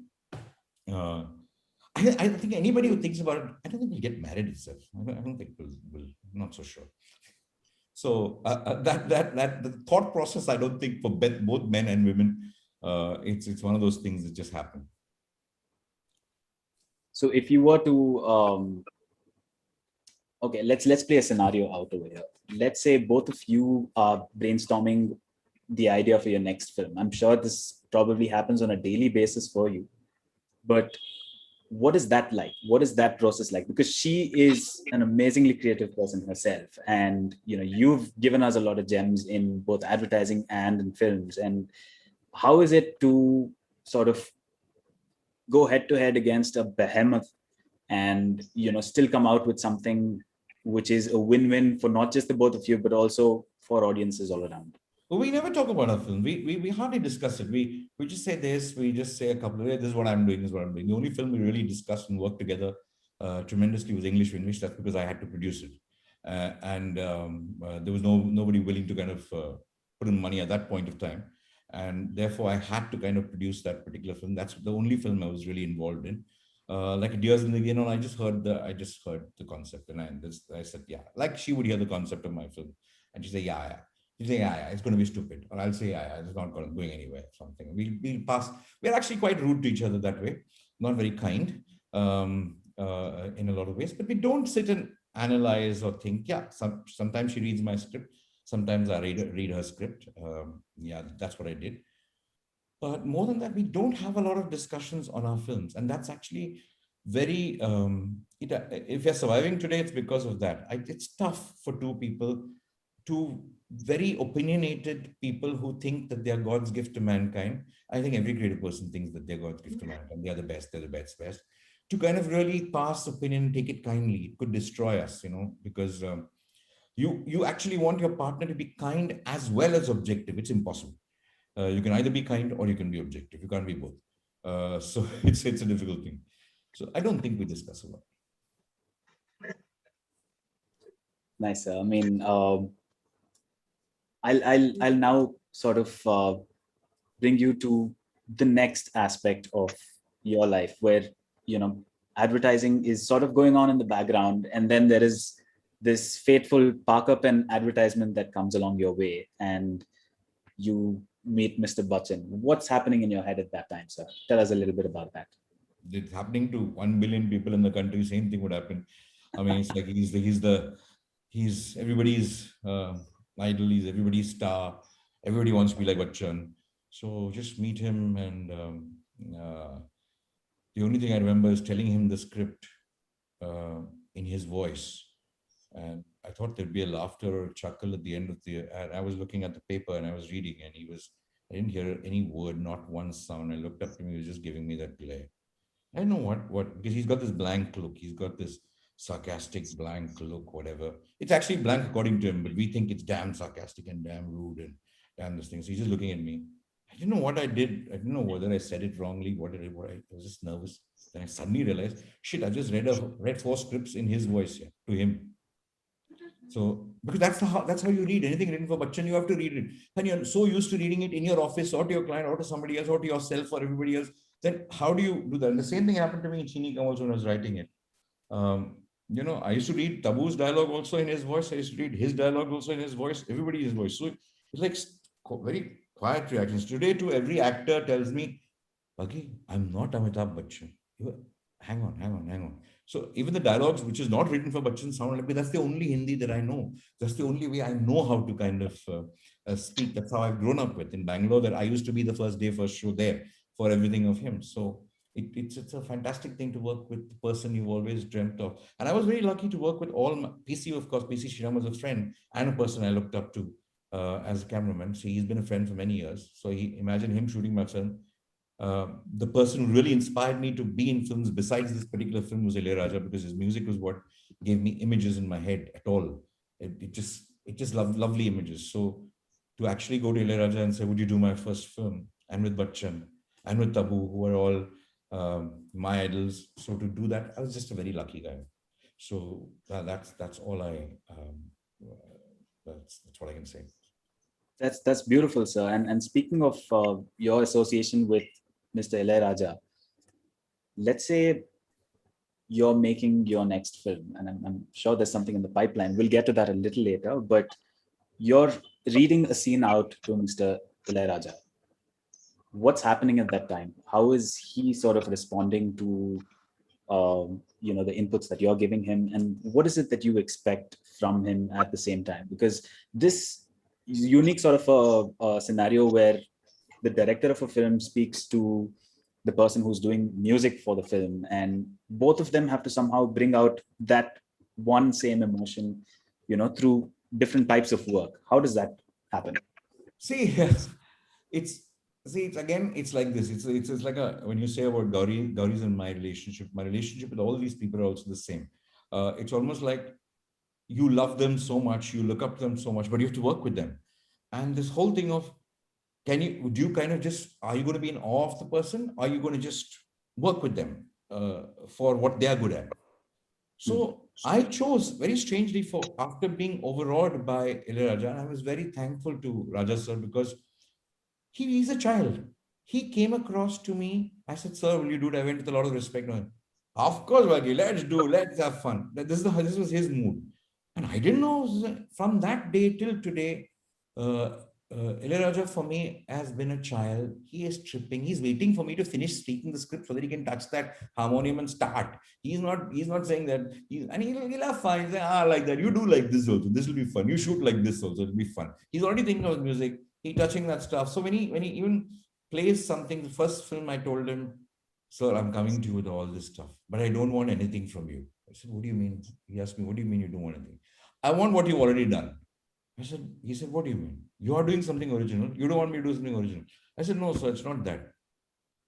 I think anybody who thinks about it, I don't think we'll get married itself. I don't think we'll, I'm not so sure. So that the thought process, I don't think for both men and women, it's one of those things that just happen. So if you were to, okay, let's play a scenario out over here. Let's say both of you are brainstorming the idea for your next film. I'm sure this probably happens on a daily basis for you, but what is that like? What is that process like? Because she is an amazingly creative person herself, and you've given us a lot of gems in both advertising and in films. And how is it to sort of go head to head against a behemoth and still come out with something which is a win-win for not just the both of you, but also for audiences all around? Well, we never talk about our film. We hardly discuss it. We just say this. We just say a couple of, this is what I'm doing. This is what I'm doing. The only film we really discussed and worked together tremendously was English Vinglish. That's because I had to produce it, and there was nobody willing to kind of put in money at that point of time, and therefore I had to kind of produce that particular film. That's the only film I was really involved in. Like Idea Sirji, I just heard the concept, and I said, yeah, like she would hear the concept of my film, and she said, yeah. You say, yeah, it's going to be stupid. Or I'll say, yeah, it's not going anywhere. Something. We'll pass. We're actually quite rude to each other that way. Not very kind in a lot of ways. But we don't sit and analyze or think. Yeah, sometimes she reads my script. Sometimes I read her script. Yeah, that's what I did. But more than that, we don't have a lot of discussions on our films. And that's actually very, if you're surviving today, it's because of that. It's tough for two very opinionated people who think that they are God's gift to mankind. I think every creative person thinks that they're God's gift to mankind. They are the best, they're the best. To kind of really pass opinion, take it kindly, it could destroy us, because you actually want your partner to be kind as well as objective. It's impossible. You can either be kind or you can be objective. You can't be both. So it's a difficult thing. So I don't think we discuss a lot. Nice. I mean, I'll now sort of bring you to the next aspect of your life, where advertising is sort of going on in the background, and then there is this fateful park up an advertisement that comes along your way, and you meet Mr. Bachchan. What's happening in your head at that time, sir? Tell us a little bit about that. It's happening to 1 billion people in the country. Same thing would happen. I mean, it's like he's everybody's idol, he's everybody's star. Everybody wants to be like Bachchan. So just meet him, and the only thing I remember is telling him the script in his voice. And I thought there'd be a laughter or a chuckle at the end of and I was looking at the paper and I was reading, and I didn't hear any word, not one sound. I looked up to him, he was just giving me that glare. I don't know what, because he's got this blank look. He's got this sarcastic blank look, whatever. It's actually blank according to him, but we think it's damn sarcastic and damn rude and damn this thing. So he's just looking at me. I didn't know what I did. I didn't know whether I said it wrongly. I was just nervous. Then I suddenly realized, shit, I just read 4 scripts in his voice to him. So, because that's how you read anything written for Bachchan, you have to read it. And you're so used to reading it in your office or to your client or to somebody else or to yourself or everybody else. Then how do you do that? And the same thing happened to me in Cheeni Kum also when I was writing it. I used to read Tabu's dialogue also in his voice. I used to read his dialogue also in his voice, everybody's voice. So it's like very quiet reactions. Today, to every actor tells me, Balki, I'm not Amitabh Bachchan. Hang on. So even the dialogues, which is not written for Bachchan, sound like, that's the only Hindi that I know. That's the only way I know how to kind of speak. That's how I've grown up with in Bangalore, that I used to be the first show there for everything of him. So it's a fantastic thing to work with the person you've always dreamt of. And I was very lucky to work with PC, of course. PC Sriram was a friend and a person I looked up to. as a cameraman. So he's been a friend for many years. So imagine him shooting my film. The person who really inspired me to be in films besides this particular film was Ilayaraja, because his music was what gave me images in my head at all. It just lovely images. So to actually go to Ilayaraja and say, would you do my first film? And with Bachchan and with Tabu, who are all my idols. So to do that, I was just a very lucky guy. So that's all that's what I can say. That's beautiful, sir. And speaking of your association with Mr. Ilayaraja, let's say you're making your next film, and I'm sure there's something in the pipeline. We'll get to that a little later, but you're reading a scene out to Mr. Ilayaraja. What's happening at that time? How is he sort of responding to the inputs that you're giving him, and what is it that you expect from him at the same time? Because this unique sort of a scenario where the director of a film speaks to the person who's doing music for the film, and both of them have to somehow bring out that one same emotion, through different types of work. How does that happen? See, it's again, it's like this. It's like when you say about Gauri's and my relationship with all these people are also the same. It's almost like you love them so much, you look up to them so much, but you have to work with them. And this whole thing of, are you going to be in awe of the person? Or are you going to just work with them for what they are good at? So I chose very strangely after being overawed by Ilayaraja, and I was very thankful to Raja sir, because he's a child. He came across to me. I said, sir, will you do it? I went with a lot of respect. Of course, Balki, let's have fun. This was his mood. And I didn't know, from that day till today, Ilayaraja for me has been a child. He is tripping. He's waiting for me to finish speaking the script so that he can touch that harmonium and start. He's not saying that. He'll have fun. He'll say, like that. You do like this also. This will be fun. You shoot like this also. It'll be fun. He's already thinking of music. He's touching that stuff. So when he even plays something, the first film, I told him, sir, I'm coming to you with all this stuff, but I don't want anything from you. I said, what do you mean? He asked me, what do you mean you don't want anything? I want what you've already done. He said, what do you mean? You are doing something original. You don't want me to do something original. I said, no, sir, it's not that.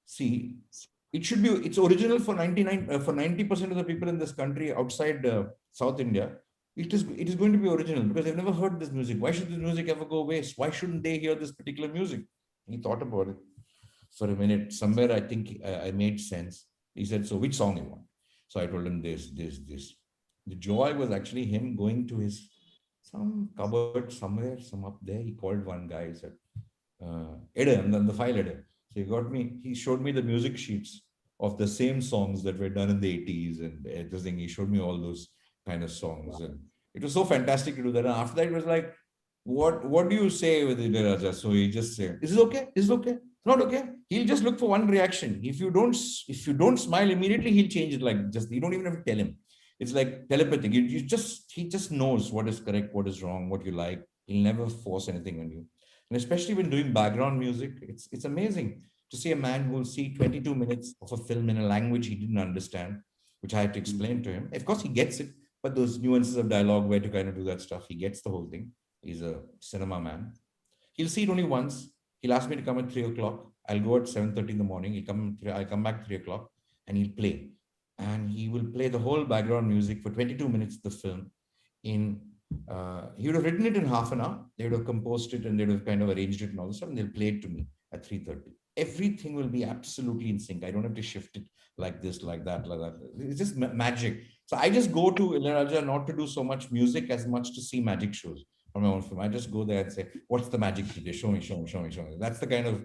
See, it's original for 90% of the people in this country outside South India. It is going to be original because they've never heard this music. Why should this music ever go waste? Why shouldn't they hear this particular music? He thought about it for a minute. Somewhere I think I made sense. He said, so which song you want? So I told him this. The joy was actually him going to some cupboard somewhere, some up there. He called one guy. He said, Ede, and then the file Ede. So he showed me the music sheets of the same songs that were done in the 80s and everything. He showed me all those kind of songs. And it was so fantastic to do that. And after that, it was like, what do you say with Ilayaraja? So he just said, is it okay? Is it okay? Not okay. He'll just look for one reaction. If you don't smile immediately, he'll change it. You don't even have to tell him. It's like telepathic. He just knows what is correct, what is wrong, what you like. He'll never force anything on you. And especially when doing background music, it's amazing to see a man who will see 22 minutes of a film in a language he didn't understand, which I had to explain to him. Of course, he gets it, but those nuances of dialogue, where to kind of do that stuff, he gets the whole thing. He's a cinema man. He'll see it only once. He'll ask me to come at 3 o'clock. I'll go at 7:30 in the morning. I'll come back 3 o'clock and he'll play. And he will play the whole background music for 22 minutes of the film. He would have written it in half an hour. They would have composed it and they would have kind of arranged it and all this stuff. And they'll play it to me at 3:30. Everything will be absolutely in sync. I don't have to shift it like this, like that, like that. It's just magic. So I just go to Ilayaraja not to do so much music as much to see magic shows on my own film. I just go there and say, what's the magic today? Show me. That's the kind of,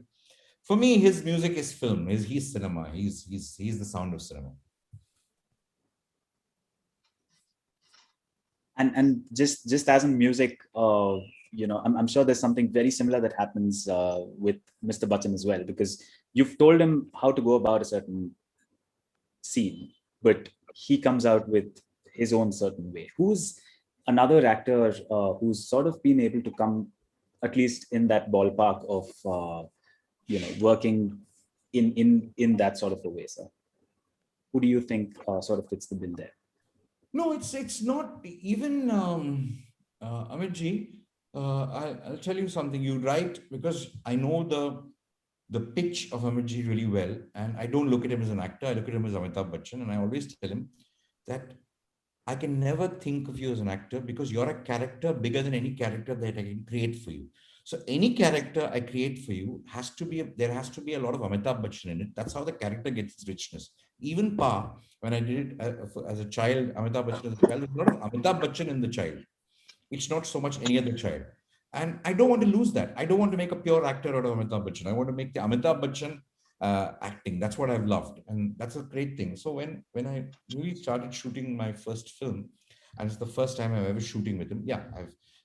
for me, his music is film. He's cinema. He's the sound of cinema. And just as in music, I'm sure there's something very similar that happens with Mr. Bachchan as well, because you've told him how to go about a certain scene, but he comes out with his own certain way. Who's another actor who's sort of been able to come at least in that ballpark of working in that sort of a way, sir? Who do you think sort of fits the bill there? No, it's not even Amitji. I'll tell you something. You write because I know the pitch of Amitji really well, and I don't look at him as an actor. I look at him as Amitabh Bachchan, and I always tell him that I can never think of you as an actor because you're a character bigger than any character that I can create for you. So any character I create for you has to be, there has to be a lot of Amitabh Bachchan in it. That's how the character gets its richness. Even Pa, when I did it as a child, Amitabh Bachchan as a child, there's a lot of Amitabh Bachchan in the child. It's not so much any other child. And I don't want to lose that. I don't want to make a pure actor out of Amitabh Bachchan. I want to make the Amitabh Bachchan acting. That's what I've loved. And that's a great thing. So when I really started shooting my first film, and it's the first time I'm ever shooting with him. Yeah,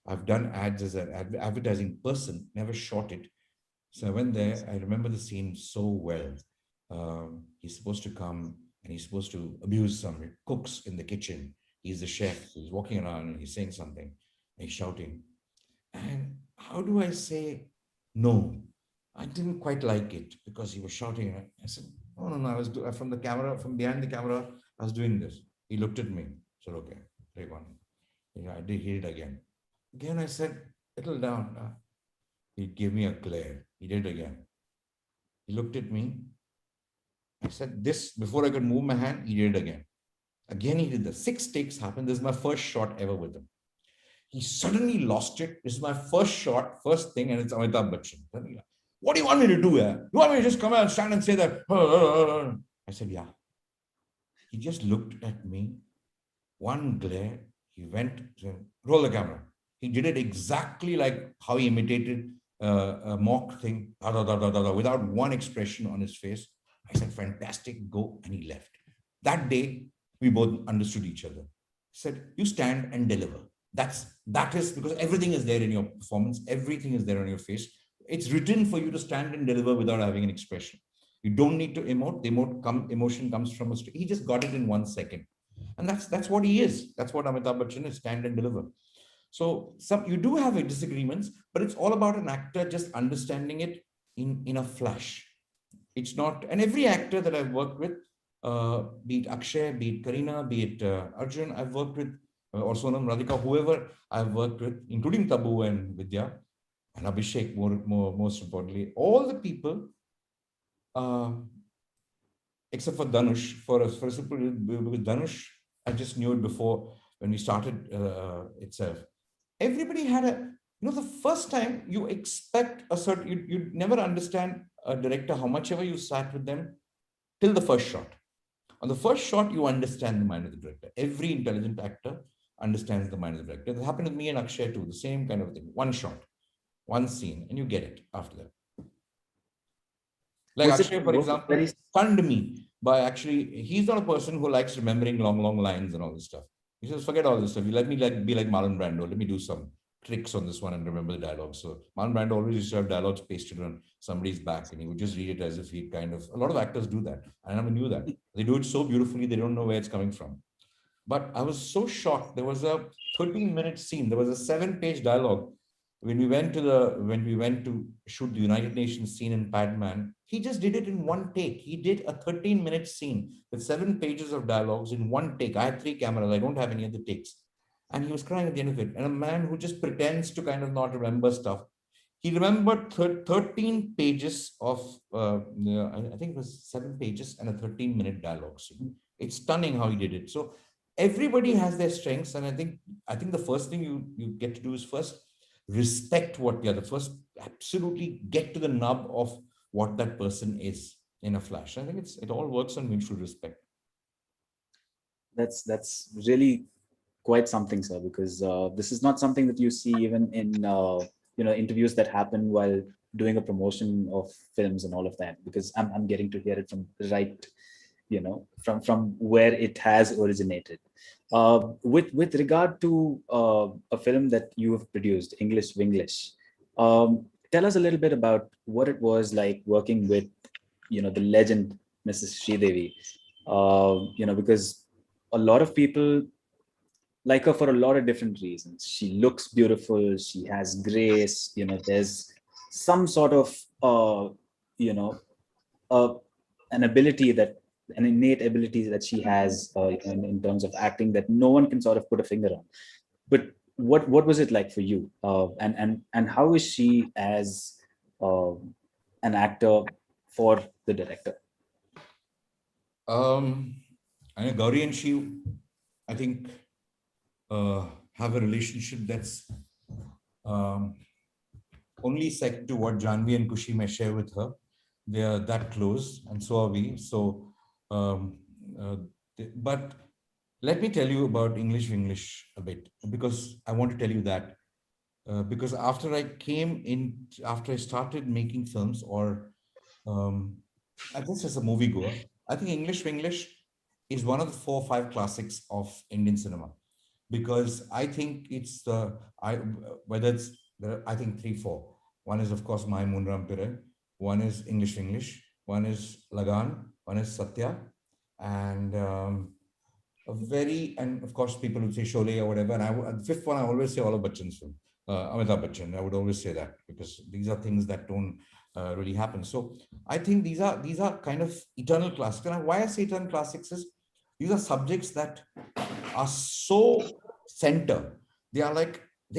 I've done ads as an advertising person, never shot it. So I went there. I remember the scene so well. He's supposed to come and he's supposed to abuse some cooks in the kitchen. He's the chef. He's walking around and he's saying something. And he's shouting. And how do I say no? I didn't quite like it because he was shouting. I said, no. I was from the camera, from behind the camera. I was doing this. He looked at me. I said, okay, take one. Yeah, I did hear it again. Again, I said, settle down. He gave me a glare. He did it again. He looked at me. I said this before I could move my hand. He did it again. Again, he did the 6 takes happened. This is my first shot ever with him. He suddenly lost it. This is my first shot, first thing, and it's Amitabh Bachchan. What do you want me to do here? You want me to just come out and stand and say that? I said, yeah. He just looked at me, one glare. He went, roll the camera. He did it exactly like how he imitated a mock thing, without one expression on his face. I said, fantastic, go, and he left. That day, we both understood each other. He said, you stand and deliver. That is because everything is there in your performance. Everything is there on your face. It's written for you to stand and deliver without having an expression. You don't need to emote. The emotion comes from a. He just got it in 1 second, and that's what he is. That's what Amitabh Bachchan is: stand and deliver. So you do have disagreements, but it's all about an actor just understanding it in a flash. It's not, and every actor that I've worked with, be it Akshay, be it Kareena, be it Arjun, I've worked with, or Sonam, Radhika, whoever I've worked with, including Tabu and Vidya, and Abhishek, most importantly, all the people, except for Dhanush, for a simple, because Dhanush, I just knew it before when we started itself. Everybody had the first time you expect a certain, you never understand a director, how much ever you sat with them, till the first shot. On the first shot, you understand the mind of the director. Every intelligent actor understands the mind of the director. It happened with me and Akshay too, the same kind of thing. One shot, one scene, and you get it after that. Like Akshay, for example, stunned me by actually, he's not a person who likes remembering long lines and all this stuff. He says, forget all this stuff. You let me be like Marlon Brando. Let me do some tricks on this one and remember the dialogue. So Marlon Brando always used to have dialogues pasted on somebody's back, and he would just read it as if he kind of, a lot of actors do that. I never knew that. They do it so beautifully, they don't know where it's coming from. But I was so shocked. There was a 13-minute scene. There was a 7-page dialogue. When we went to shoot the United Nations scene in Padman, he just did it in 1 take. He did a 13-minute scene with 7 pages of dialogues in 1 take. I had 3 cameras. I don't have any other takes. And he was crying at the end of it. And a man who just pretends to kind of not remember stuff. He remembered 13 pages of, I think it was 7 pages and a 13-minute dialogue scene. It's stunning how he did it. So everybody has their strengths. And I think the first thing you get to do is first respect what the other, first absolutely get to the nub of what that person is in a flash. I think it all works on mutual respect. That's really quite something, sir, because this is not something that you see even in interviews that happen while doing a promotion of films and all of that, because I'm getting to hear it from right, from where it has originated. With regard to a film that you have produced, English Vinglish, tell us a little bit about what it was like working with, the legend, Mrs. Sridevi, because a lot of people like her for a lot of different reasons. She looks beautiful. She has grace. There's some sort of, an innate ability that she has in terms of acting that no one can sort of put a finger on. But what was it like for you? And how is she as an actor for the director? I know Gauri and she, I think, have a relationship that's only second to what Janvi and Kushi may share with her. They are that close, and so are we. So, but let me tell you about English a bit, because I want to tell you that because after I started making films, or I guess as a moviegoer, I think English is one of the 4 or 5 classics of Indian cinema, because I think it's whether it's I think 3, 4. One is of course My Moonram Pire, one is English, one is Lagan, one is Satya, and and of course people would say Sholay or whatever. And the fifth one, I always say all of Bachchan's film, Amitabh Bachchan. I would always say that because these are things that don't really happen. So I think these are kind of eternal classics. And why I say eternal classics is these are subjects that are so center. They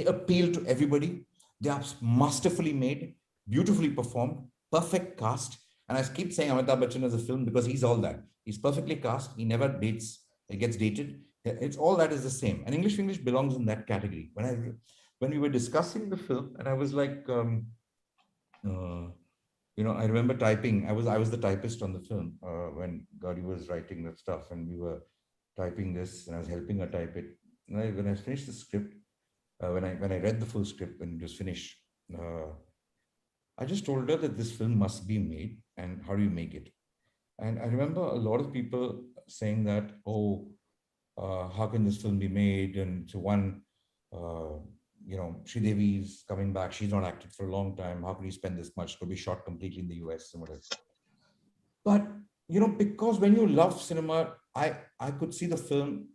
appeal to everybody. They are masterfully made, beautifully performed, perfect cast. And I keep saying Amitabh Bachchan as a film because he's all that. He's perfectly cast. He never dates. It gets dated. It's all that is the same. And English belongs in that category. When we were discussing the film, and I was like, I remember typing. I was the typist on the film when Gauri was writing that stuff, and we were typing this, and I was helping her type it. And when I finished the script, when I read the full script when it was finished, I just told her that this film must be made, and how do you make it? And I remember a lot of people saying that, oh, how can this film be made? And so one, Sridevi is coming back. She's not acted for a long time. How can you spend this much? It could be shot completely in the US and whatever. But, because when you love cinema, I could see the film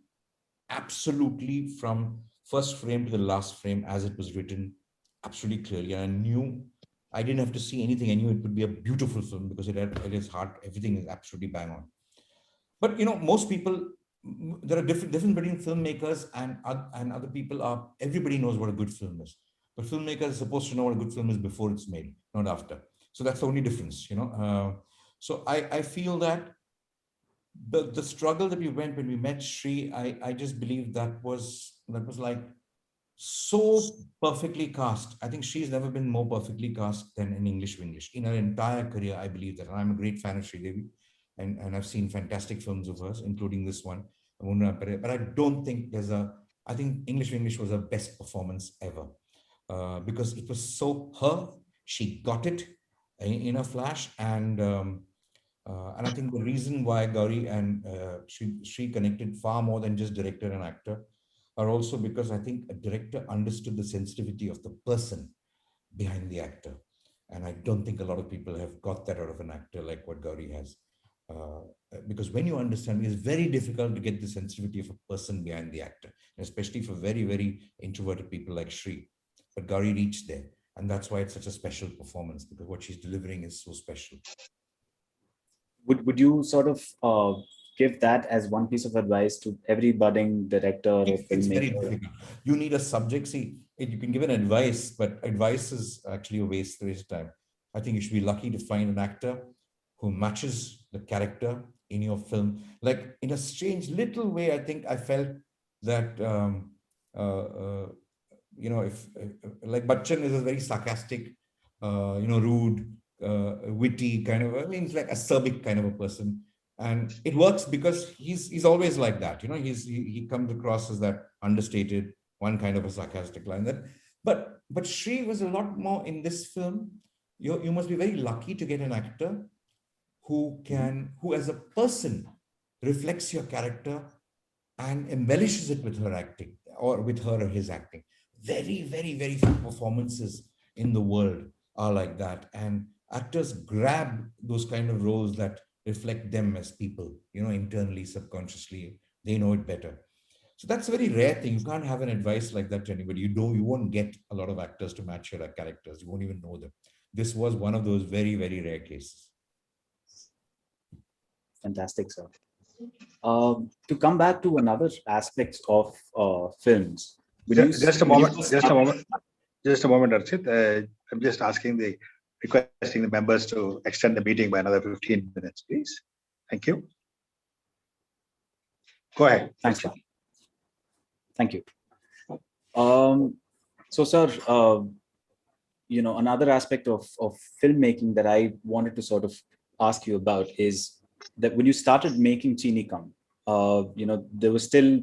absolutely from first frame to the last frame as it was written, absolutely clearly. And I knew I didn't have to see anything. I knew it would be a beautiful film because it is heart, everything is absolutely bang on. But most people, there are difference between filmmakers and other people. Everybody knows what a good film is, but filmmakers are supposed to know what a good film is before it's made, not after. So that's the only difference, So I feel that the struggle that we went when we met Shri, I just believe that was like so perfectly cast. I think she's never been more perfectly cast than in English in her entire career. I believe that, and I'm a great fan of Sridevi, and I've seen fantastic films of hers, including this one. But I don't think I think English was her best performance ever, because it was so her. She got it in a flash, and I think the reason why Gauri and she connected far more than just director and actor are also because I think a director understood the sensitivity of the person behind the actor. And I don't think a lot of people have got that out of an actor like what Gauri has. Because when you understand, it's very difficult to get the sensitivity of a person behind the actor, especially for very, very introverted people like Shri. But Gauri reached there. And that's why it's such a special performance, because what she's delivering is so special. Would you sort of give that as one piece of advice to every budding director or filmmaker? It's very difficult. You need a subject. See, you can give an advice, but advice is actually a waste of time. I think you should be lucky to find an actor who matches the character in your film. Like in a strange little way, I think I felt that, if like Bachchan is a very sarcastic, rude, witty kind of, it's like acerbic kind of a person. And it works because he's always like that, he comes across as that understated, one kind of a sarcastic line. But Shri was a lot more in this film. You must be very lucky to get an actor who as a person reflects your character and embellishes it with her acting, or with her or his acting. Very, very, very few performances in the world are like that. And actors grab those kind of roles that reflect them as people, internally, subconsciously, they know it better. So that's a very rare thing. You can't have an advice like that to anybody. You won't get a lot of actors to match your characters. You won't even know them. This was one of those very, very rare cases. Fantastic, sir. To come back to another aspect of films, Just a moment, just a moment, Archit. I'm just requesting the members to extend the meeting by another 15 minutes, please. Thank you. Go ahead. Thanks, Bob. Thank you. So, sir, another aspect of filmmaking that I wanted to sort of ask you about is that when you started making Cheeni Kum, there were still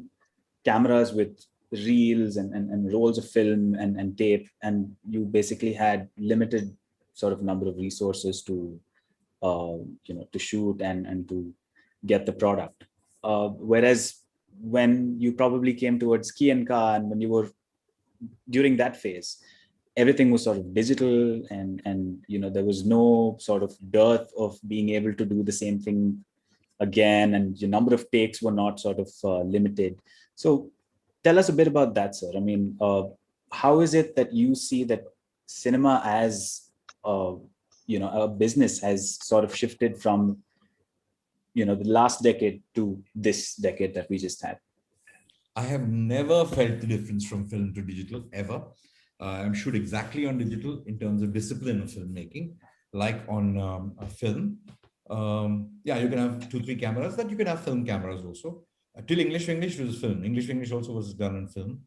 cameras with reels and rolls of film and tape, and you basically had limited sort of number of resources to shoot and to get the product. Whereas when you probably came towards Ki and Ka, and when you were during that phase, everything was sort of digital, and there was no sort of dearth of being able to do the same thing again, and your number of takes were not sort of limited. So tell us a bit about that, sir. I mean, how is it that you see that cinema as a business has sort of shifted from the last decade to this decade that we just had? I have never felt the difference from film to digital ever. I'm sure exactly on digital in terms of discipline of filmmaking, like on a film. Yeah, you can have 2-3 cameras, that you can have film cameras also. Till English was film. English also was done on film.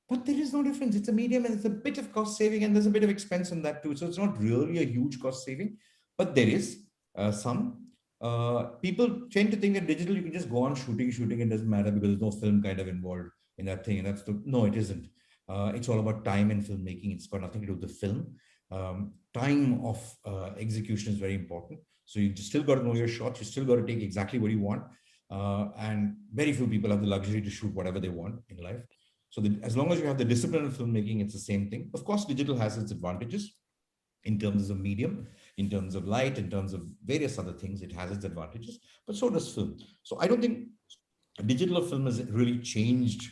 But there is no difference. It's a medium and it's a bit of cost saving, and there's a bit of expense on that too. So it's not really a huge cost saving, but there is some. People tend to think that digital, you can just go on shooting, it doesn't matter because there's no film kind of involved in that thing. And no, it isn't. It's all about time in filmmaking. It's got nothing to do with the film. Time of execution is very important. So you still got to know your shots. You still got to take exactly what you want. And very few people have the luxury to shoot whatever they want in life. So as long as you have the discipline of filmmaking, it's the same thing. Of course, digital has its advantages in terms of medium, in terms of light, in terms of various other things. It has its advantages, but so does film. So I don't think digital film has really changed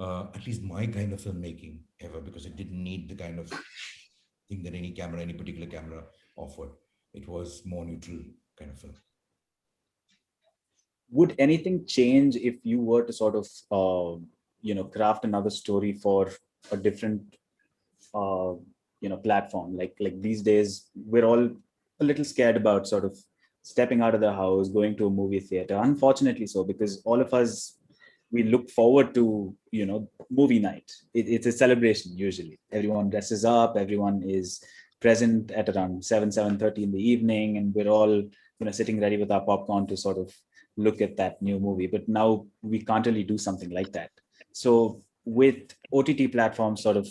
at least my kind of filmmaking ever, because it didn't need the kind of thing that any particular camera offered. It was more neutral kind of film. Would anything change if you were to sort of, craft another story for a different, platform? Like these days, we're all a little scared about sort of stepping out of the house, going to a movie theater. Unfortunately so, because all of us, we look forward to, movie night. It's a celebration usually. Everyone dresses up, everyone is present at around 7:30 in the evening, and we're all, sitting ready with our popcorn to sort of look at that new movie. But now we can't really do something like that. So with OTT platforms sort of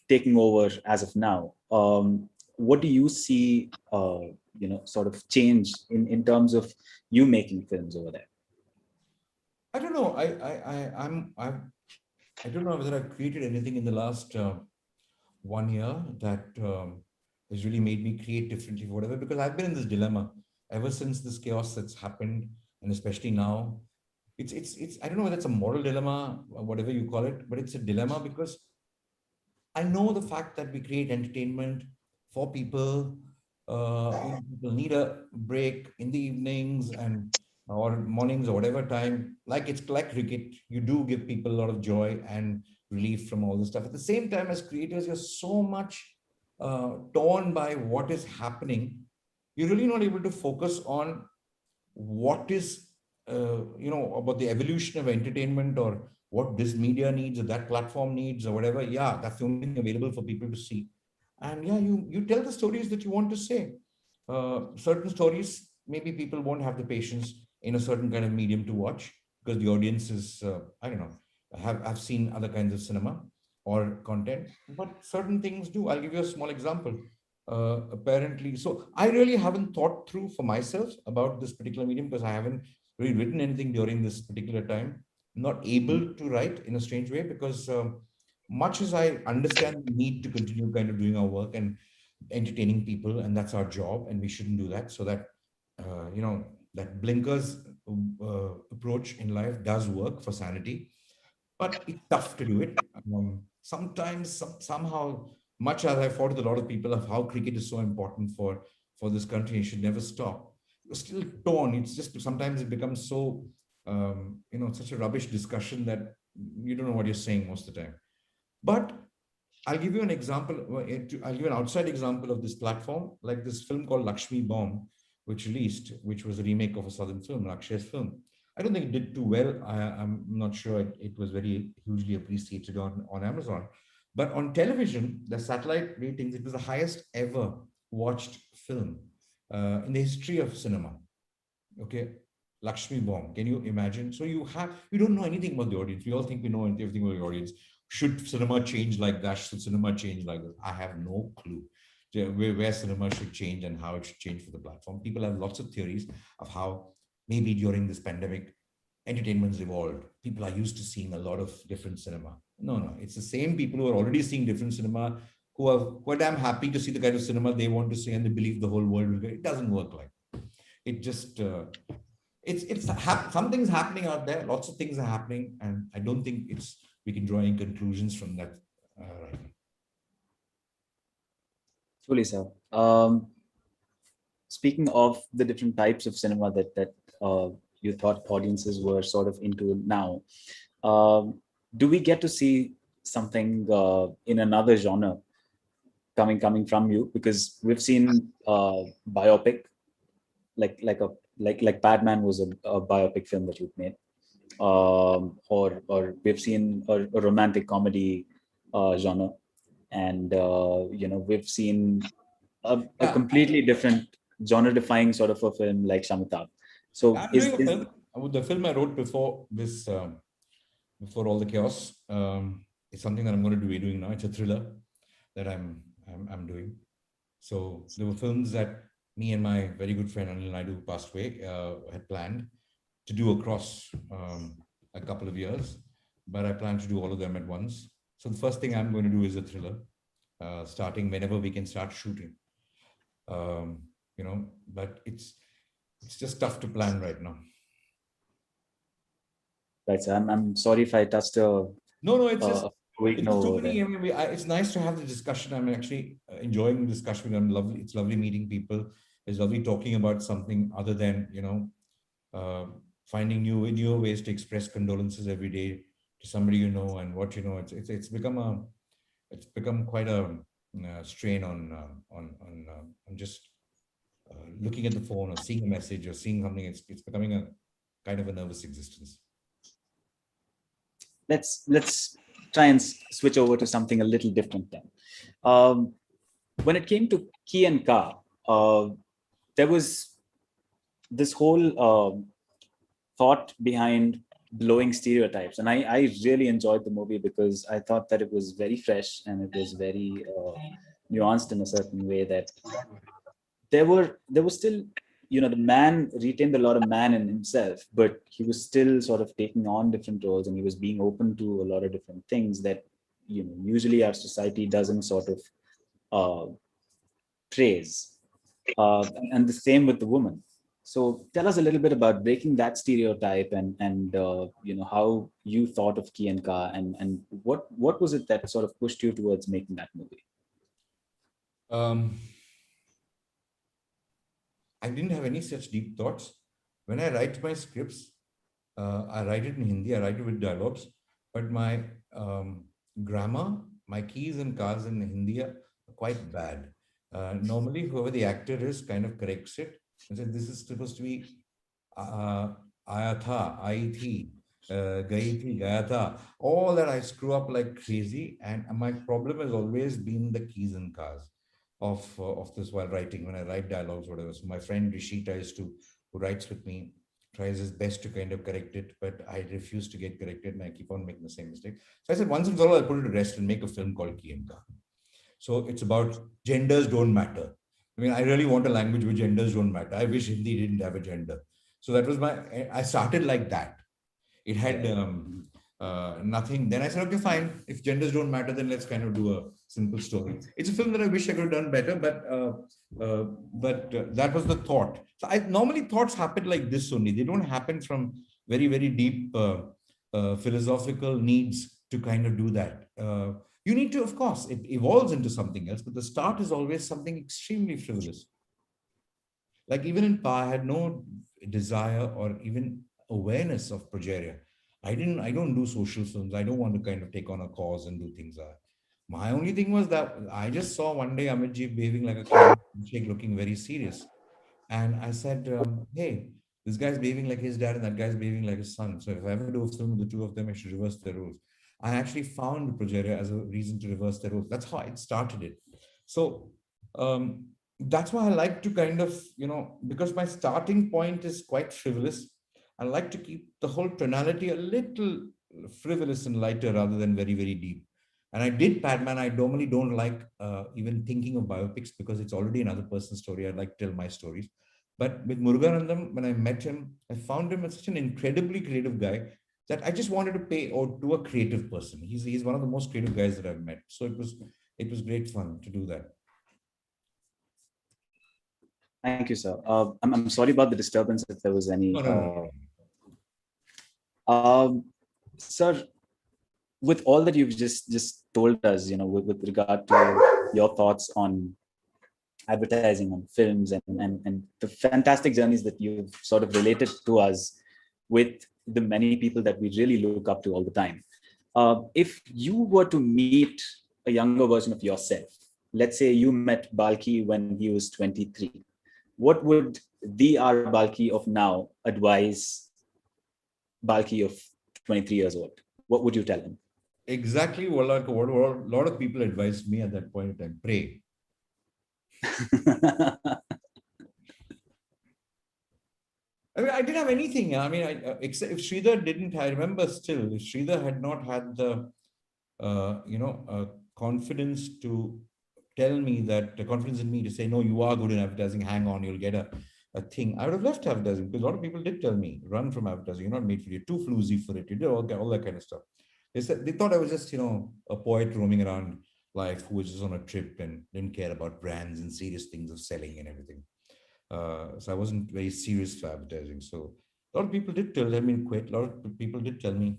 taking over as of now, what do you see, sort of change in terms of you making films over there? I don't know. I don't know whether I've created anything in the last 1 year that has really made me create differently, whatever, because I've been in this dilemma ever since this chaos that's happened, and especially now. It's I don't know whether it's a moral dilemma or whatever you call it, but it's a dilemma because I know the fact that we create entertainment for people. People need a break in the evenings or mornings or whatever time. Like it's like cricket, you do give people a lot of joy and relief from all this stuff. At the same time, as creators, you're so much torn by what is happening. You're really not able to focus on what is, about the evolution of entertainment or what this media needs or that platform needs or whatever. Yeah, that's the only thing available for people to see. And yeah, you tell the stories that you want to say. Certain stories, maybe people won't have the patience in a certain kind of medium to watch because the audience is, I don't know, have seen other kinds of cinema or content, but certain things do. I'll give you a small example. Apparently, so I really haven't thought through for myself about this particular medium because I haven't really written anything during this particular time. I'm not able to write in a strange way because much as I understand the need to continue kind of doing our work and entertaining people, and that's our job, and we shouldn't do that. So that, that blinkers approach in life does work for sanity, but it's tough to do it. Sometimes, somehow, much as I fought with a lot of people of how cricket is so important for this country, it should never stop. You're still torn. It's just sometimes it becomes so, such a rubbish discussion that you don't know what you're saying most of the time. But I'll give you an example. I'll give you an outside example of this platform, like this film called Lakshmi Bomb, which was a remake of a Southern film, Akshay's film. I don't think it did too well. I'm not sure it was very hugely appreciated on Amazon. But on television, the satellite ratings, it was the highest ever watched film in the history of cinema. Okay, Lakshmi Bomb. Can you imagine? So you don't know anything about the audience. We all think we know everything about the audience. Should cinema change like that? Should cinema change like this? I have no clue where cinema should change and how it should change for the platform. People have lots of theories of how maybe during this pandemic, entertainment's evolved. People are used to seeing a lot of different cinema. No, it's the same people who are already seeing different cinema who are damn happy to see the kind of cinema they want to see, and they believe the whole world will go. It doesn't work like that. It just something's happening out there. Lots of things are happening, and I don't think we can draw any conclusions from that right now. Truly, sir. Speaking of the different types of cinema that you thought audiences were sort of into now, do we get to see something in another genre coming from you? Because we've seen biopic, like Batman was a biopic film that you've made, or we've seen a romantic comedy genre, and we've seen a completely different genre-defying sort of a film like Shamitab. So I'm doing a film. The film I wrote before this, before all the chaos, it's something that I'm going to be doing now. It's a thriller that I'm doing. So there were films that me and my very good friend Anil Naidu, who passed away, had planned to do across a couple of years, but I plan to do all of them at once. So the first thing I'm going to do is a thriller, starting whenever we can start shooting. But it's just tough to plan right now. Right, so I'm sorry if I touched a No, it's just no. It's nice to have the discussion. I'm actually enjoying the discussion with them. Lovely. It's lovely meeting people. It's lovely talking about something other than finding new ways to express condolences every day to somebody you know and what you know. It's become quite a strain on just looking at the phone or seeing a message or seeing something. It's becoming a kind of a nervous existence. Let's try and switch over to something a little different then. When it came to Ki and Ka, there was this whole thought behind blowing stereotypes, and I really enjoyed the movie because I thought that it was very fresh and it was very nuanced in a certain way, that there was still, the man retained a lot of man in himself, but he was still sort of taking on different roles, and he was being open to a lot of different things that usually our society doesn't sort of praise, and the same with the woman. So tell us a little bit about breaking that stereotype and how you thought of Ki and Ka, and what was it that sort of pushed you towards making that movie? I didn't have any such deep thoughts. When I write my scripts, I write it in Hindi, I write it with dialogues, but my grammar, my Kis and Kas in Hindi are quite bad. Normally, whoever the actor is kind of corrects it and says, this is supposed to be Aaya tha, Aayi thi, Gayi thi, Gaya tha. All that I screw up like crazy. And my problem has always been the Kis and Kas of this while writing, when I write dialogues, whatever. So my friend Rishi who writes with me, tries his best to kind of correct it, but I refuse to get corrected and I keep on making the same mistake. So I said, once and for all, I'll put it to rest and make a film called Ki and Ka. So it's about genders don't matter. I mean, I really want a language where genders don't matter. I wish Hindi didn't have a gender. So that was I started like that. It had nothing. Then I said, okay, fine. If genders don't matter, then let's kind of do a simple story. It's a film that I wish I could have done better, but that was the thought. So normally thoughts happen like this only. They don't happen from very, very deep philosophical needs to kind of do that. You need to, of course, it evolves into something else, but the start is always something extremely frivolous. Like even in Pa, I had no desire or even awareness of progeria. I don't do social films. I don't want to kind of take on a cause and do things. My only thing was that I just saw one day Amitji behaving like a clown, looking very serious. And I said, hey, this guy's behaving like his dad and that guy's behaving like his son. So if I ever do a film with the two of them, I should reverse their roles. I actually found Progeria as a reason to reverse their roles. That's how I started it. So that's why I like to kind of, because my starting point is quite frivolous, I like to keep the whole tonality a little frivolous and lighter rather than very, very deep. And I did Padman. I normally don't like even thinking of biopics because it's already another person's story. I like to tell my stories. But with Muruganandam, when I met him, I found him as such an incredibly creative guy that I just wanted to pay or to a creative person. He's one of the most creative guys that I've met. So it was great fun to do that. Thank you, sir. I'm sorry about the disturbance if there was any. No. Sir, with all that you've just told us, with regard to your thoughts on advertising, on films, and the fantastic journeys that you've sort of related to us with the many people that we really look up to all the time. If you were to meet a younger version of yourself, let's say you met Balki when he was 23, what would the R Balki of now advise Balki of 23 years old? What would you tell him? Exactly what a lot of people advised me at that point in time. Pray. I mean, I didn't have anything. I mean, except if Sridhar didn't, I remember still, if Sridhar had not had the, confidence to tell me that, the confidence in me to say, no, you are good in advertising, hang on, you'll get a thing. I would have left advertising because a lot of people did tell me, run from advertising, you're not made for it, you're too floozy for it, you did all that kind of stuff. They thought I was just, a poet roaming around life who was just on a trip and didn't care about brands and serious things of selling and everything. So I wasn't very serious for advertising. So a lot of people did tell me to quit. A lot of people did tell me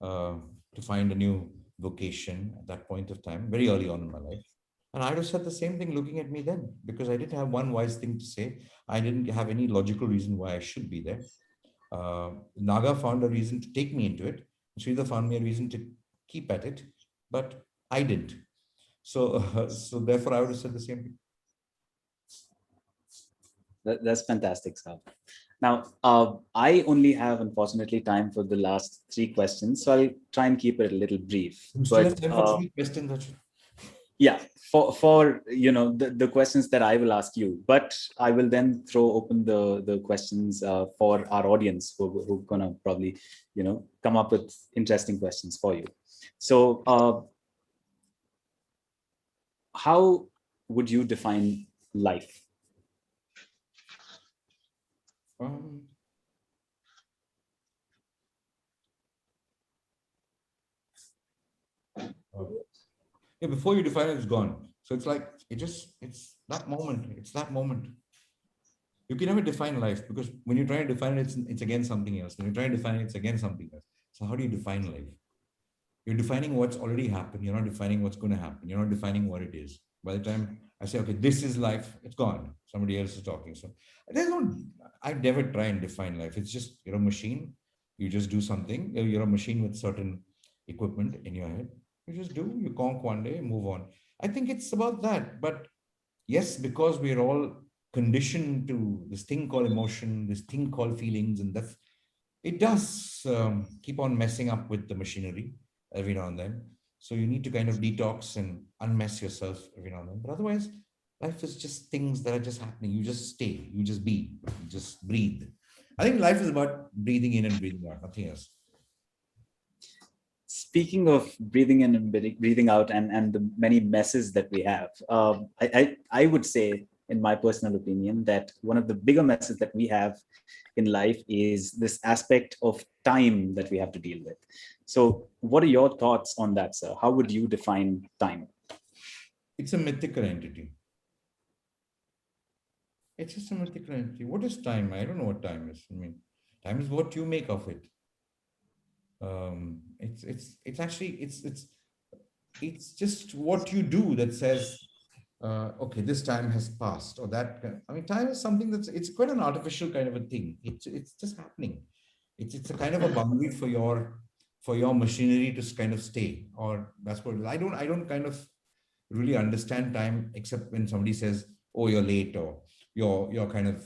to find a new vocation at that point of time, very early on in my life. And I just said the same thing looking at me then, because I didn't have one wise thing to say. I didn't have any logical reason why I should be there. Naga found a reason to take me into it. Sridhar found me a reason to keep at it, but I didn't. So, so therefore, I would have said the same thing. That's fantastic, sir. Now, I only have, unfortunately, time for the last 3 questions, so I'll try and keep it a little brief. But, 3 questions. Yeah, for the questions that I will ask you, but I will then throw open the questions for our audience who are gonna probably come up with interesting questions for you. So how would you define life? Yeah, before you define it, it's gone. So it's like, it's that moment. It's that moment. You can never define life because when you're trying to define it, it's again something else. When you're trying to define it, it's again something else. So how do you define life? You're defining what's already happened. You're not defining what's going to happen. You're not defining what it is. By the time I say, okay, this is life, it's gone. Somebody else is talking. So I never try and define life. It's just, you're a machine. You just do something. You're a machine with certain equipment in your head. You just do, you conk one day, move on. I think it's about that. But yes, because we're all conditioned to this thing called emotion, this thing called feelings, and it does keep on messing up with the machinery every now and then. So you need to kind of detox and unmess yourself every now and then. But otherwise, life is just things that are just happening. You just stay, you just be, you just breathe. I think life is about breathing in and breathing out, nothing else. Speaking of breathing in and breathing out and the many messes that we have, I would say, in my personal opinion, that one of the bigger messes that we have in life is this aspect of time that we have to deal with. So what are your thoughts on that, sir? How would you define time? It's a mythical entity. It's just a mythical entity. What is time? I don't know what time is. I mean, time is what you make of it. It's just what you do that says, okay, this time has passed, or that. I mean, time is something it's quite an artificial kind of a thing. It's just happening. it's a kind of a boundary for your machinery to kind of stay, or that's what I don't kind of really understand time, except when somebody says, oh, you're late, or you're kind of,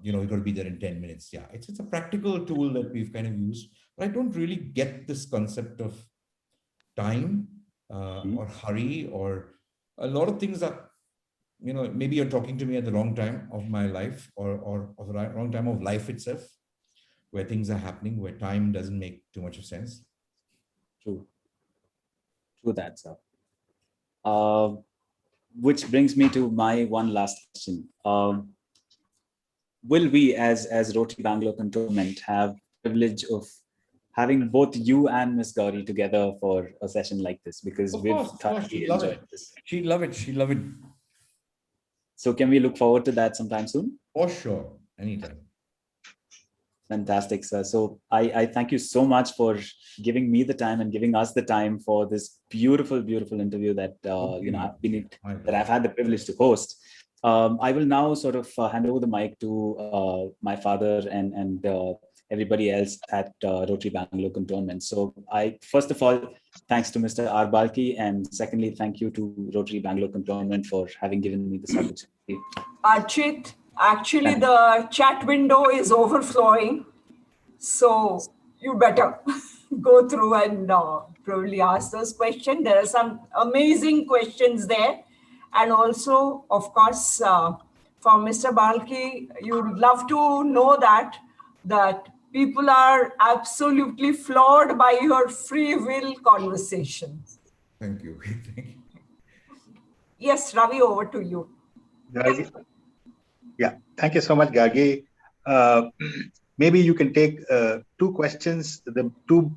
you're going to be there in 10 minutes. Yeah, it's a practical tool that we've kind of used, but I don't really get this concept of time or hurry, or a lot of things are, maybe you're talking to me at the wrong time of my life, or the wrong time of life itself, where things are happening, where time doesn't make too much of sense. True that, sir. Which brings me to my one last question. Will we, as Rotary Bangalore Cantonment, have privilege of having both you and Miss Gauri together for a session like this? Because Of we've course, thoroughly enjoyed this. She'd love it. She'd love it. So can we look forward to that sometime soon? For sure. Anytime. Fantastic, sir. So I thank you so much for giving me the time and giving us the time for this beautiful, beautiful interview that I've had the privilege to host. I will now sort of hand over the mic to my father and everybody else at Rotary Bangalore Cantonment. So first of all, thanks to Mr. R Balki, and secondly, thank you to Rotary Bangalore Cantonment for having given me this opportunity. Archit, actually the chat window is overflowing, so you better go through and probably ask those questions. There are some amazing questions there. And also, of course, for Mr. Balki, you'd love to know that people are absolutely floored by your free will conversations. Thank you. Yes, Ravi, over to you. Gargi. Yeah, thank you so much, Gargi. Maybe you can take two questions, the two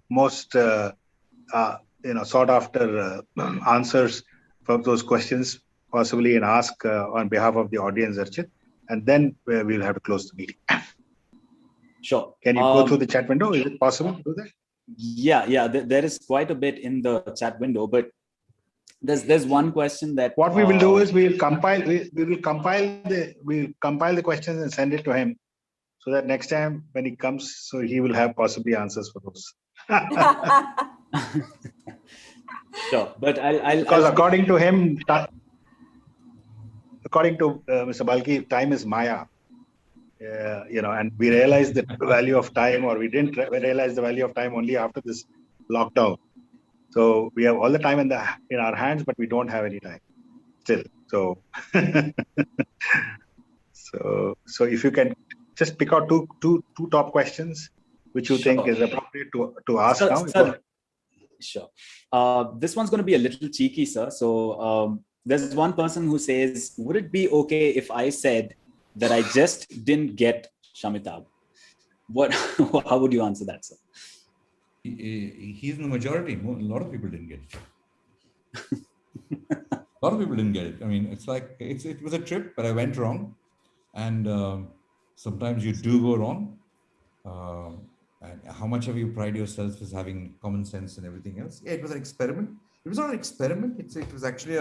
most sought after answers from those questions, possibly, and ask on behalf of the audience, Archit, and then we'll have to close the meeting. Sure. Can you go through the chat window? Is it possible to do that? Yeah. There is quite a bit in the chat window, but there's one question that what we will do is we'll compile the questions and send it to him, so that next time when he comes, so he will have possibly answers for those. Sure, but because according to him, according to Mr. Balki, time is Maya. And we realized the value of time, or we didn't realize the value of time only after this lockdown. So we have all the time in our hands, but we don't have any time still. So, so if you can just pick out two top questions which you think is appropriate to ask now. Sir, sure. This one's going to be a little cheeky, sir. So there's one person who says, would it be okay if I said that I just didn't get Shamitab? How would you answer that, sir? He's in the majority. A lot of people didn't get it. A lot of people didn't get it. I mean, it's like, it was a trip, but I went wrong. And sometimes you do go wrong. And how much have you pride yourself as having common sense and everything else? Yeah, it was an experiment. It was not an experiment. It was actually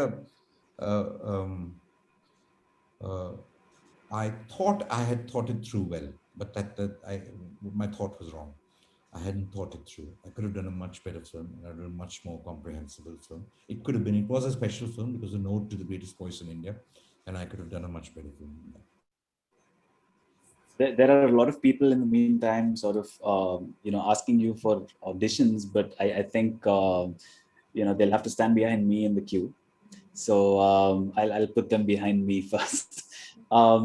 I thought I had thought it through well, but my thought was wrong. I hadn't thought it through. I could have done a much better film, and I'd done a much more comprehensible film. It could have been. It was a special film. It was a node to the greatest voice in India, and I could have done a much better film than that. There are a lot of people in the meantime sort of, asking you for auditions, but I think, they'll have to stand behind me in the queue. So I'll put them behind me first.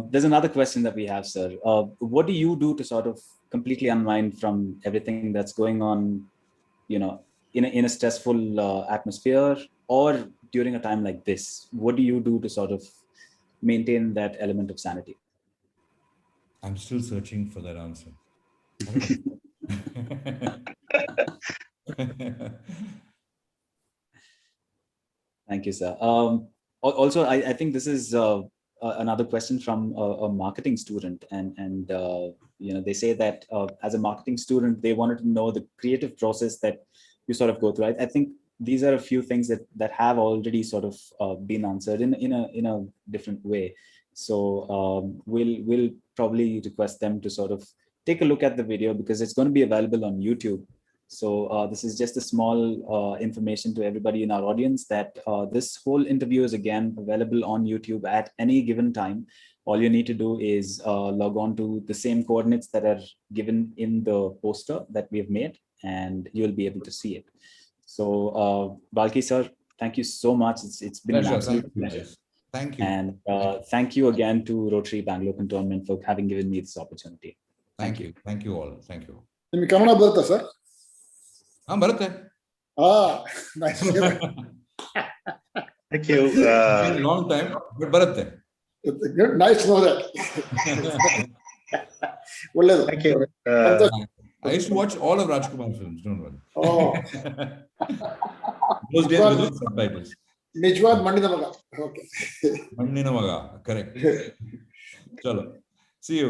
There's another question that we have, sir. What do you do to sort of completely unwind from everything that's going on, in a stressful atmosphere, or during a time like this? What do you do to sort of maintain that element of sanity? I'm still searching for that answer. Thank you, sir. Also, I think this is another question from a marketing student, and they say that as a marketing student, they wanted to know the creative process that you sort of go through. I think these are a few things that have already sort of been answered in a different way. So we'll probably request them to sort of take a look at the video because it's going to be available on YouTube. So this is just a small information to everybody in our audience that this whole interview is again available on YouTube at any given time. All you need to do is log on to the same coordinates that are given in the poster that we have made, and you'll be able to see it. So Balki sir, thank you so much. It's been an absolute pleasure. Thank you. And thank you again to Rotary Bangalore Cantonment for having given me this opportunity. Thank you. Thank you all. Thank you. ನಿಮಗೆ ಕನ್ನಡ ಬರುತ್ತಾ sir? ಬರುತ್ತೆ. Nice. Thank you. Been a long time, but ಬರುತ್ತೆ. Good. Nice to know that. ಒಳ್ಳೆಯದು. Thank you. I used to watch all of Rajkumar films, don't worry. Oh. Those days without subtitles. ನಿಜವಾದ ಮಣ್ಣಿನ ಮಗ. Okay. ಮಣ್ಣಿನ ಮಗ, correct. Chalo. See you.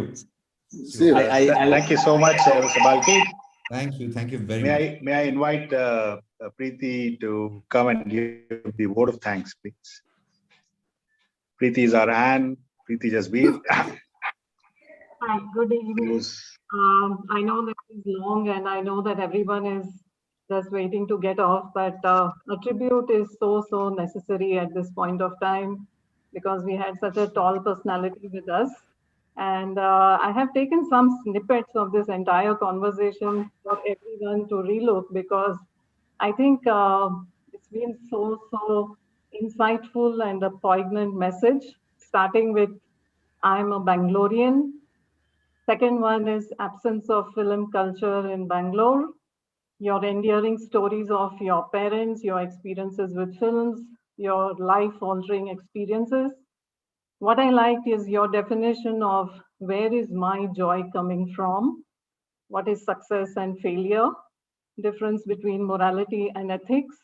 See you. Thank you so much, Mr. Balki. Thank you very much. May I invite Preeti to come and give the word of thanks, please. Preeti is our Anne. Preeti Jasbir. Hi, good evening. I know that it's long and I know that everyone is just waiting to get off, but a tribute is so necessary at this point of time because we had such a tall personality with us. And I have taken some snippets of this entire conversation for everyone to relook because I think it's been so insightful and a poignant message, starting with I'm a Bangalorean. Second one is absence of film culture in Bangalore. Your endearing stories of your parents, your experiences with films, your life-altering experiences. What I liked is your definition of where is my joy coming from? What is success and failure? Difference between morality and ethics.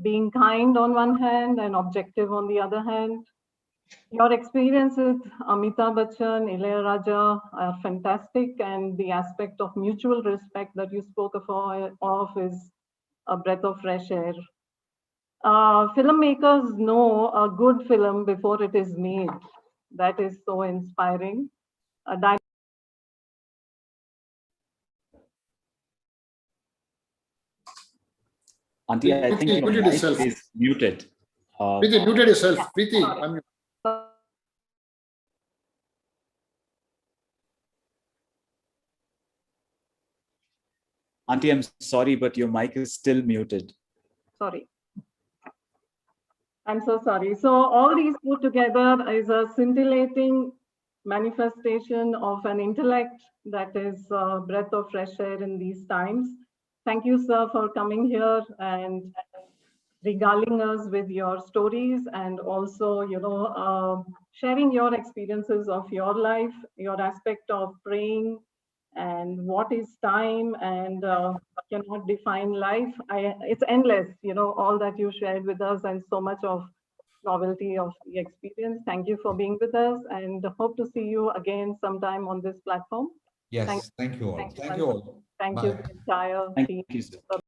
Being kind on one hand and objective on the other hand. Your experience with Amitabh Bachchan, Ilayaraja are fantastic, and the aspect of mutual respect that you spoke of is a breath of fresh air. Filmmakers know a good film before it is made. That is so inspiring. Auntie, I think your mic is muted. Preeti, muted yourself. Preeti, Auntie, I'm sorry, but your mic is still muted. Sorry. I'm so sorry. So all these put together is a scintillating manifestation of an intellect that is a breath of fresh air in these times. Thank you, sir, for coming here and regaling us with your stories and also, sharing your experiences of your life, your aspect of praying and what is time and cannot define life. It's endless, all that you shared with us and so much of novelty of the experience. Thank you for being with us and hope to see you again sometime on this platform. Yes, thank you all. Thank you all. Thank you, the entire team. Thank you, sir.